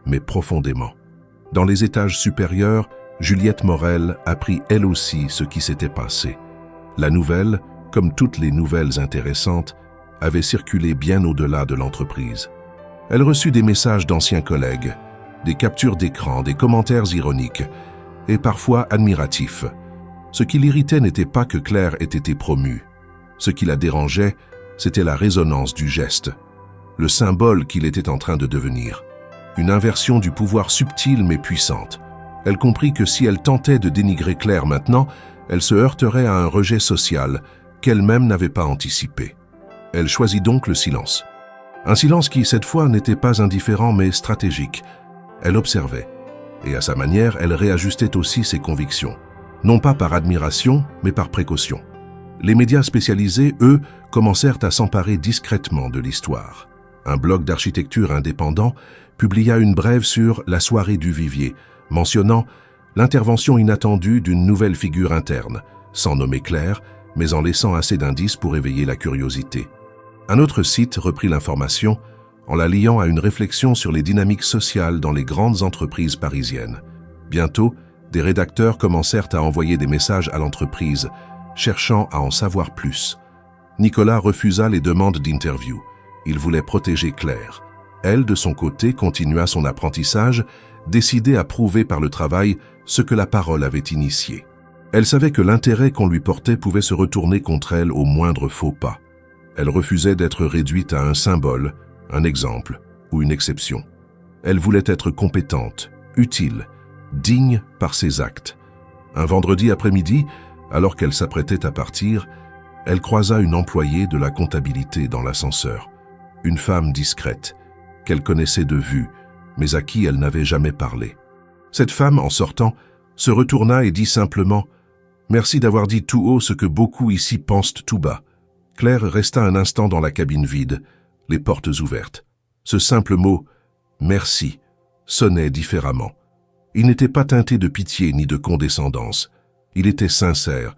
mais profondément. Dans les étages supérieurs, Juliette Morel apprit elle aussi ce qui s'était passé. La nouvelle, comme toutes les nouvelles intéressantes, avait circulé bien au-delà de l'entreprise. Elle reçut des messages d'anciens collègues, des captures d'écran, des commentaires ironiques, et parfois admiratifs. Ce qui l'irritait n'était pas que Claire ait été promue. Ce qui la dérangeait, c'était la résonance du geste, le symbole qu'il était en train de devenir. Une inversion du pouvoir subtile mais puissante. Elle comprit que si elle tentait de dénigrer Claire maintenant, elle se heurterait à un rejet social qu'elle-même n'avait pas anticipé. Elle choisit donc le silence. Un silence qui, cette fois, n'était pas indifférent mais stratégique. Elle observait. Et à sa manière, elle réajustait aussi ses convictions. Non pas par admiration, mais par précaution. Les médias spécialisés, eux, commencèrent à s'emparer discrètement de l'histoire. Un blog d'architecture indépendant publia une brève sur la soirée du Vivier, mentionnant l'intervention inattendue d'une nouvelle figure interne, sans nommer Claire, mais en laissant assez d'indices pour éveiller la curiosité. Un autre site reprit l'information en la liant à une réflexion sur les dynamiques sociales dans les grandes entreprises parisiennes. Bientôt, des rédacteurs commencèrent à envoyer des messages à l'entreprise, cherchant à en savoir plus. Nicolas refusa les demandes d'interview. Il voulait protéger Claire. Elle, de son côté, continua son apprentissage, décidée à prouver par le travail ce que la parole avait initié. Elle savait que l'intérêt qu'on lui portait pouvait se retourner contre elle au moindre faux pas. Elle refusait d'être réduite à un symbole, un exemple ou une exception. Elle voulait être compétente, utile, digne par ses actes. Un vendredi après-midi, alors qu'elle s'apprêtait à partir, elle croisa une employée de la comptabilité dans l'ascenseur. Une femme discrète, qu'elle connaissait de vue, mais à qui elle n'avait jamais parlé. Cette femme, en sortant, se retourna et dit simplement « Merci d'avoir dit tout haut ce que beaucoup ici pensent tout bas ». Claire resta un instant dans la cabine vide, les portes ouvertes. Ce simple mot « merci » sonnait différemment. Il n'était pas teinté de pitié ni de condescendance. Il était sincère,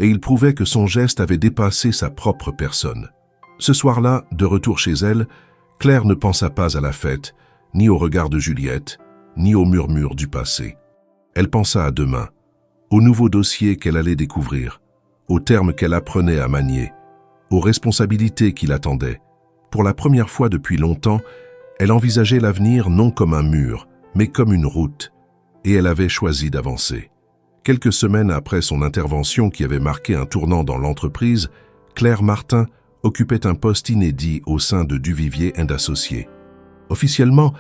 et il prouvait que son geste avait dépassé sa propre personne. Ce soir-là, de retour chez elle, Claire ne pensa pas à la fête, ni au regard de Juliette, ni aux murmures du passé. Elle pensa à demain, au nouveau dossier qu'elle allait découvrir, aux termes qu'elle apprenait à manier, aux responsabilités qui l'attendaient. Pour la première fois depuis longtemps, elle envisageait l'avenir non comme un mur, mais comme une route, et elle avait choisi d'avancer. Quelques semaines après son intervention qui avait marqué un tournant dans l'entreprise, Claire Martin occupait un poste inédit au sein de Duvivier & Associés. Officiellement,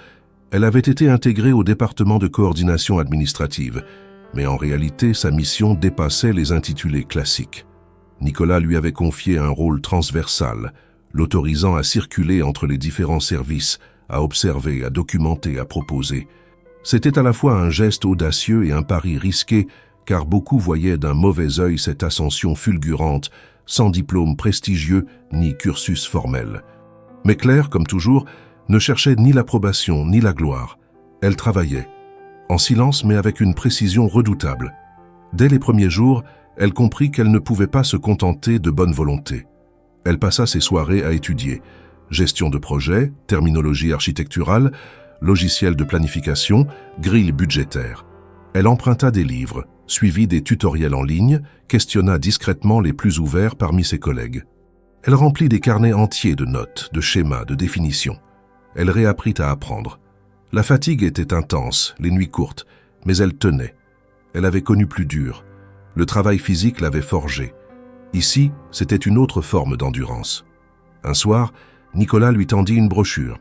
elle avait été intégrée au département de coordination administrative, mais en réalité, sa mission dépassait les intitulés classiques. Nicolas lui avait confié un rôle transversal, l'autorisant à circuler entre les différents services, à observer, à documenter, à proposer. C'était à la fois un geste audacieux et un pari risqué, car beaucoup voyaient d'un mauvais œil cette ascension fulgurante, sans diplôme prestigieux ni cursus formel. Mais Claire, comme toujours, ne cherchait ni l'approbation ni la gloire. Elle travaillait, en silence mais avec une précision redoutable. Dès les premiers jours, elle comprit qu'elle ne pouvait pas se contenter de bonne volonté. Elle passa ses soirées à étudier gestion de projet, terminologie architecturale, logiciel de planification, grille budgétaire. Elle emprunta des livres, suivit des tutoriels en ligne, questionna discrètement les plus ouverts parmi ses collègues. Elle remplit des carnets entiers de notes, de schémas, de définitions. Elle réapprit à apprendre. La fatigue était intense, les nuits courtes, mais elle tenait. Elle avait connu plus dur. Le travail physique l'avait forgée. Ici, c'était une autre forme d'endurance. Un soir, Nicolas lui tendit une brochure.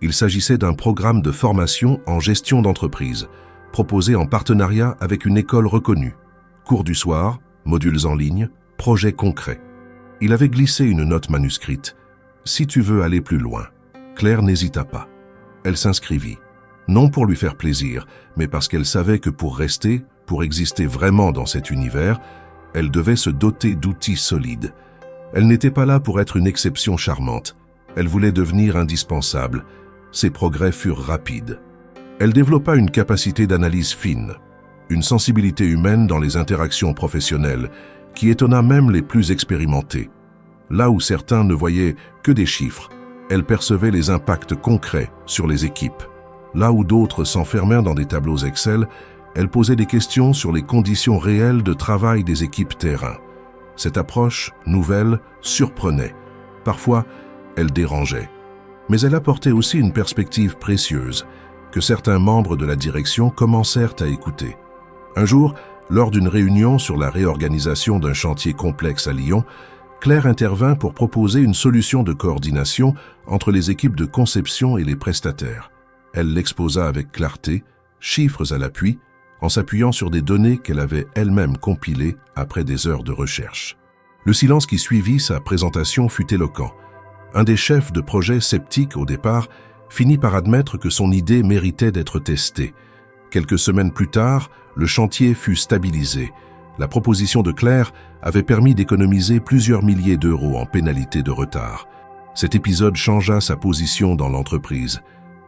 Il s'agissait d'un programme de formation en gestion d'entreprise, proposé en partenariat avec une école reconnue. Cours du soir, modules en ligne, projets concrets. Il avait glissé une note manuscrite. « Si tu veux aller plus loin ». Claire n'hésita pas. Elle s'inscrivit. Non pour lui faire plaisir, mais parce qu'elle savait que pour rester, pour exister vraiment dans cet univers, elle devait se doter d'outils solides. Elle n'était pas là pour être une exception charmante. Elle voulait devenir indispensable. Ses progrès furent rapides. Elle développa une capacité d'analyse fine, une sensibilité humaine dans les interactions professionnelles, qui étonna même les plus expérimentés. Là où certains ne voyaient que des chiffres, elle percevait les impacts concrets sur les équipes. Là où d'autres s'enfermèrent dans des tableaux Excel, elle posait des questions sur les conditions réelles de travail des équipes terrain. Cette approche, nouvelle, surprenait. Parfois, elle dérangeait. Mais elle apportait aussi une perspective précieuse, que certains membres de la direction commencèrent à écouter. Un jour, lors d'une réunion sur la réorganisation d'un chantier complexe à Lyon, Claire intervint pour proposer une solution de coordination entre les équipes de conception et les prestataires. Elle l'exposa avec clarté, chiffres à l'appui, en s'appuyant sur des données qu'elle avait elle-même compilées après des heures de recherche. Le silence qui suivit sa présentation fut éloquent. Un des chefs de projet sceptique au départ finit par admettre que son idée méritait d'être testée. Quelques semaines plus tard, le chantier fut stabilisé. La proposition de Claire avait permis d'économiser plusieurs milliers d'euros en pénalité de retard. Cet épisode changea sa position dans l'entreprise.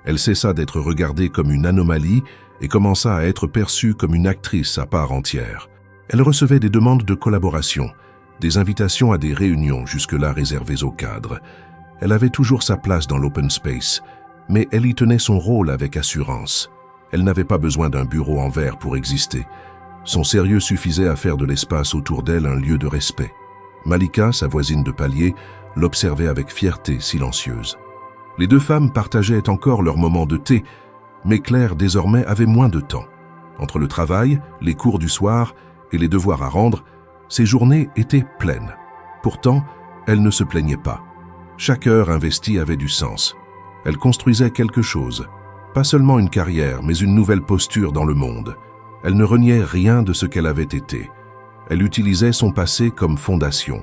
Elle cessa d'être regardée comme une anomalie et commença à être perçue comme une actrice à part entière. Elle recevait des demandes de collaboration, des invitations à des réunions jusque-là réservées aux cadres. Elle avait toujours sa place dans l'open space, mais elle y tenait son rôle avec assurance. Elle n'avait pas besoin d'un bureau en verre pour exister. Son sérieux suffisait à faire de l'espace autour d'elle un lieu de respect. Malika, sa voisine de palier, l'observait avec fierté silencieuse. Les deux femmes partageaient encore leurs moments de thé, mais Claire désormais avait moins de temps. Entre le travail, les cours du soir et les devoirs à rendre, ses journées étaient pleines. Pourtant, elle ne se plaignait pas. Chaque heure investie avait du sens. Elle construisait quelque chose, pas seulement une carrière, mais une nouvelle posture dans le monde. Elle ne reniait rien de ce qu'elle avait été. Elle utilisait son passé comme fondation.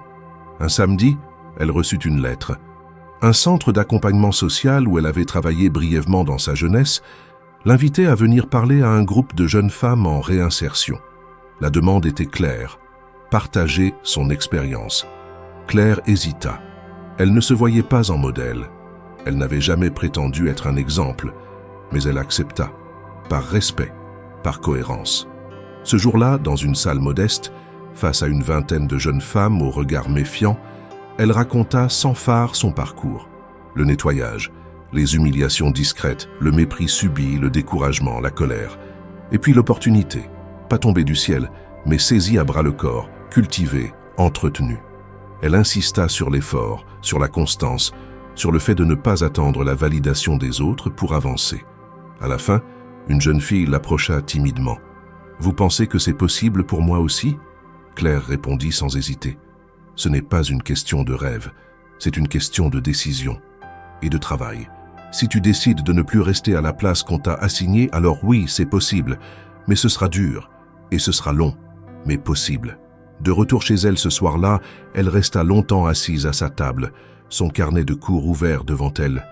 Un samedi, elle reçut une lettre. Un centre d'accompagnement social où elle avait travaillé brièvement dans sa jeunesse l'invitait à venir parler à un groupe de jeunes femmes en réinsertion. La demande était claire, partager son expérience. Claire hésita. Elle ne se voyait pas en modèle. Elle n'avait jamais prétendu être un exemple, mais elle accepta, par respect, par cohérence. Ce jour-là, dans une salle modeste, face à une vingtaine de jeunes femmes au regard méfiant, elle raconta sans phare son parcours. Le nettoyage, les humiliations discrètes, le mépris subi, le découragement, la colère. Et puis l'opportunité, pas tombée du ciel, mais saisie à bras-le-corps, cultivée, entretenue. Elle insista sur l'effort, sur la constance, sur le fait de ne pas attendre la validation des autres pour avancer. À la fin, une jeune fille l'approcha timidement. « Vous pensez que c'est possible pour moi aussi ?» Claire répondit sans hésiter. « Ce n'est pas une question de rêve, C'est une question de décision et de travail. Si tu décides de ne plus rester à la place qu'on t'a assignée, alors oui, c'est possible, mais ce sera dur et ce sera long, mais possible. De retour chez elle ce soir-là, elle resta longtemps assise à sa table, son carnet de cours ouvert devant elle,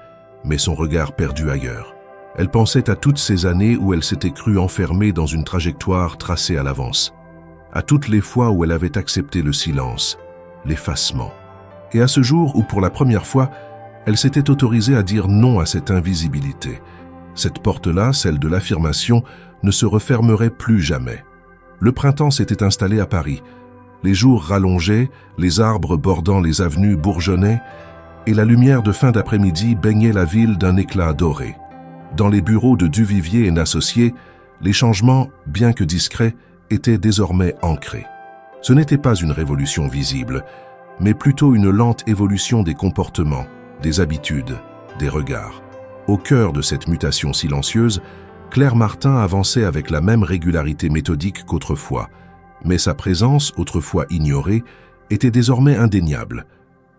mais son regard perdu ailleurs. Elle pensait à toutes ces années où elle s'était crue enfermée dans une trajectoire tracée à l'avance, à toutes les fois où elle avait accepté le silence, l'effacement, et à ce jour où pour la première fois, elle s'était autorisée à dire non à cette invisibilité. Cette porte-là, celle de l'affirmation, ne se refermerait plus jamais. Le printemps s'était installé à Paris. Les jours rallongeaient, les arbres bordant les avenues bourgeonnaient, et la lumière de fin d'après-midi baignait la ville d'un éclat doré. Dans les bureaux de Duvivier et Associés, les changements, bien que discrets, étaient désormais ancrés. Ce n'était pas une révolution visible, mais plutôt une lente évolution des comportements, des habitudes, des regards. Au cœur de cette mutation silencieuse, Claire Martin avançait avec la même régularité méthodique qu'autrefois, mais sa présence, autrefois ignorée, était désormais indéniable.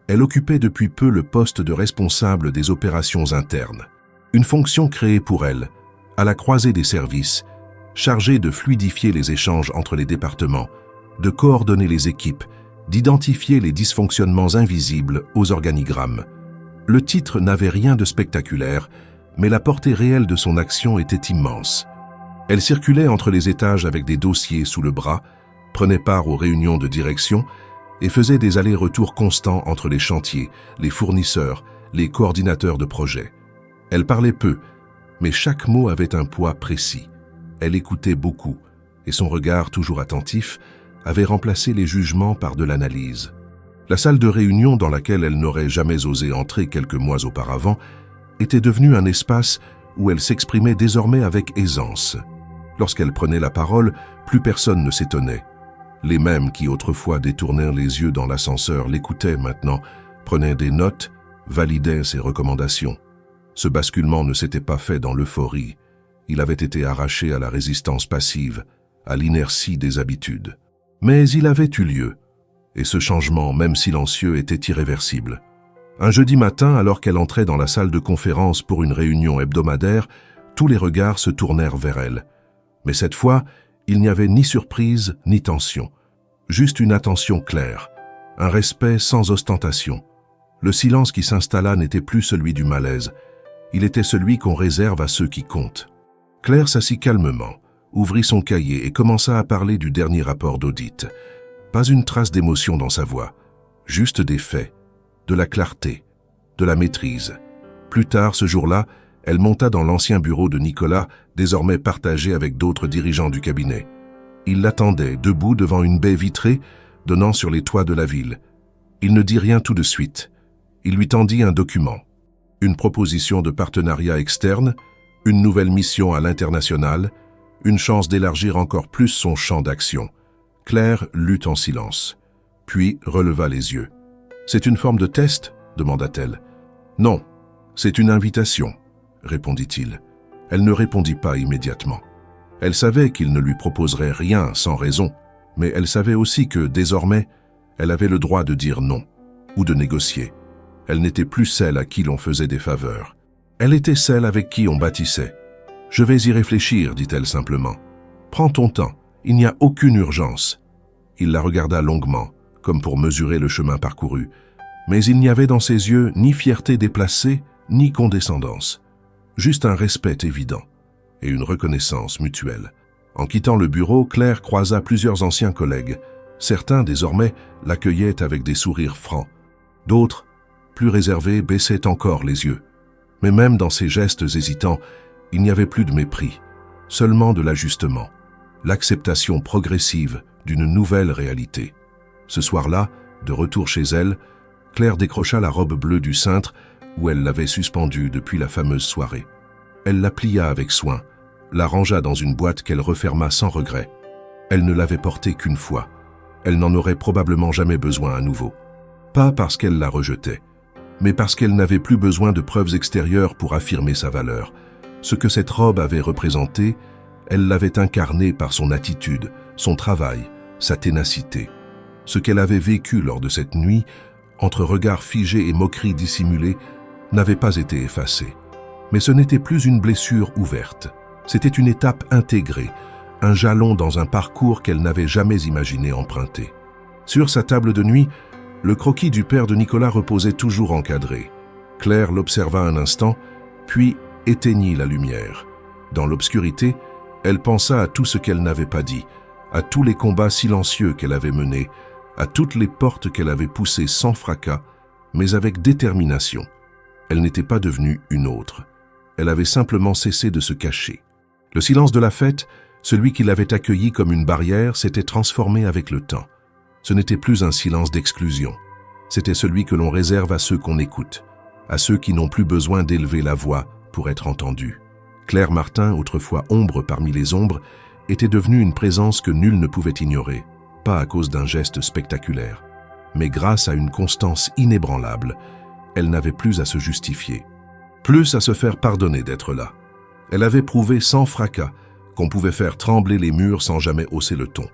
Elle occupait depuis peu le poste de responsable des opérations internes, une fonction créée pour elle, à la croisée des services, chargée de fluidifier les échanges entre les départements, de coordonner les équipes, d'identifier les dysfonctionnements invisibles aux organigrammes. Le titre n'avait rien de spectaculaire, mais la portée réelle de son action était immense. Elle circulait entre les étages avec des dossiers sous le bras, prenait part aux réunions de direction et faisait des allers-retours constants entre les chantiers, les fournisseurs, les coordinateurs de projets. Elle parlait peu, mais chaque mot avait un poids précis. Elle écoutait beaucoup, et son regard toujours attentif avait remplacé les jugements par de l'analyse. La salle de réunion dans laquelle elle n'aurait jamais osé entrer quelques mois auparavant était devenue un espace où elle s'exprimait désormais avec aisance. Lorsqu'elle prenait la parole, plus personne ne s'étonnait. Les mêmes qui autrefois détournèrent les yeux dans l'ascenseur l'écoutaient maintenant, prenaient des notes, validaient ses recommandations. Ce basculement ne s'était pas fait dans l'euphorie. Il avait été arraché à la résistance passive, à l'inertie des habitudes. Mais il avait eu lieu, et ce changement, même silencieux, était irréversible. Un jeudi matin, alors qu'elle entrait dans la salle de conférence pour une réunion hebdomadaire, tous les regards se tournèrent vers elle. Mais cette fois, il n'y avait ni surprise ni tension, juste une attention claire, un respect sans ostentation. Le silence qui s'installa n'était plus celui du malaise, il était celui qu'on réserve à ceux qui comptent. Claire s'assit calmement, ouvrit son cahier et commença à parler du dernier rapport d'audit. Pas une trace d'émotion dans sa voix, juste des faits, de la clarté, de la maîtrise. Plus tard, ce jour-là, elle monta dans l'ancien bureau de Nicolas, désormais partagé avec d'autres dirigeants du cabinet. Il l'attendait, debout devant une baie vitrée, donnant sur les toits de la ville. Il ne dit rien tout de suite. Il lui tendit un document. Une proposition de partenariat externe, une nouvelle mission à l'international, une chance d'élargir encore plus son champ d'action. Claire lut en silence, puis releva les yeux. « C'est une forme de test ?» demanda-t-elle. « Non, c'est une invitation », répondit-il. Elle ne répondit pas immédiatement. Elle savait qu'il ne lui proposerait rien sans raison, mais elle savait aussi que, désormais, elle avait le droit de dire non, ou de négocier. Elle n'était plus celle à qui l'on faisait des faveurs. Elle était celle avec qui on bâtissait. « Je vais y réfléchir », dit-elle simplement. « Prends ton temps, il n'y a aucune urgence. » Il la regarda longuement, comme pour mesurer le chemin parcouru, mais il n'y avait dans ses yeux ni fierté déplacée, ni condescendance. Juste un respect évident et une reconnaissance mutuelle. En quittant le bureau, Claire croisa plusieurs anciens collègues. Certains, désormais, l'accueillaient avec des sourires francs. D'autres, plus réservés, baissaient encore les yeux. Mais même dans ces gestes hésitants, il n'y avait plus de mépris, seulement de l'ajustement, l'acceptation progressive d'une nouvelle réalité. Ce soir-là, de retour chez elle, Claire décrocha la robe bleue du cintre où elle l'avait suspendue depuis la fameuse soirée. Elle la plia avec soin, la rangea dans une boîte qu'elle referma sans regret. Elle ne l'avait portée qu'une fois. Elle n'en aurait probablement jamais besoin à nouveau. Pas parce qu'elle la rejetait, mais parce qu'elle n'avait plus besoin de preuves extérieures pour affirmer sa valeur. Ce que cette robe avait représenté, elle l'avait incarné par son attitude, son travail, sa ténacité. Ce qu'elle avait vécu lors de cette nuit entre regards figés et moqueries dissimulées, n'avait pas été effacée. Mais ce n'était plus une blessure ouverte. C'était une étape intégrée, un jalon dans un parcours qu'elle n'avait jamais imaginé emprunter. Sur sa table de nuit, le croquis du père de Nicolas reposait toujours encadré. Claire l'observa un instant, puis éteignit la lumière. Dans l'obscurité, elle pensa à tout ce qu'elle n'avait pas dit, à tous les combats silencieux qu'elle avait menés, à toutes les portes qu'elle avait poussées sans fracas, mais avec détermination. Elle n'était pas devenue une autre. Elle avait simplement cessé de se cacher. Le silence de la fête, celui qui l'avait accueilli comme une barrière, s'était transformé avec le temps. Ce n'était plus un silence d'exclusion. C'était celui que l'on réserve à ceux qu'on écoute, à ceux qui n'ont plus besoin d'élever la voix pour être entendus. Claire Martin, autrefois ombre parmi les ombres, était devenue une présence que nul ne pouvait ignorer, pas à cause d'un geste spectaculaire, mais grâce à une constance inébranlable. Elle n'avait plus à se justifier, plus à se faire pardonner d'être là. Elle avait prouvé sans fracas qu'on pouvait faire trembler les murs sans jamais hausser le ton.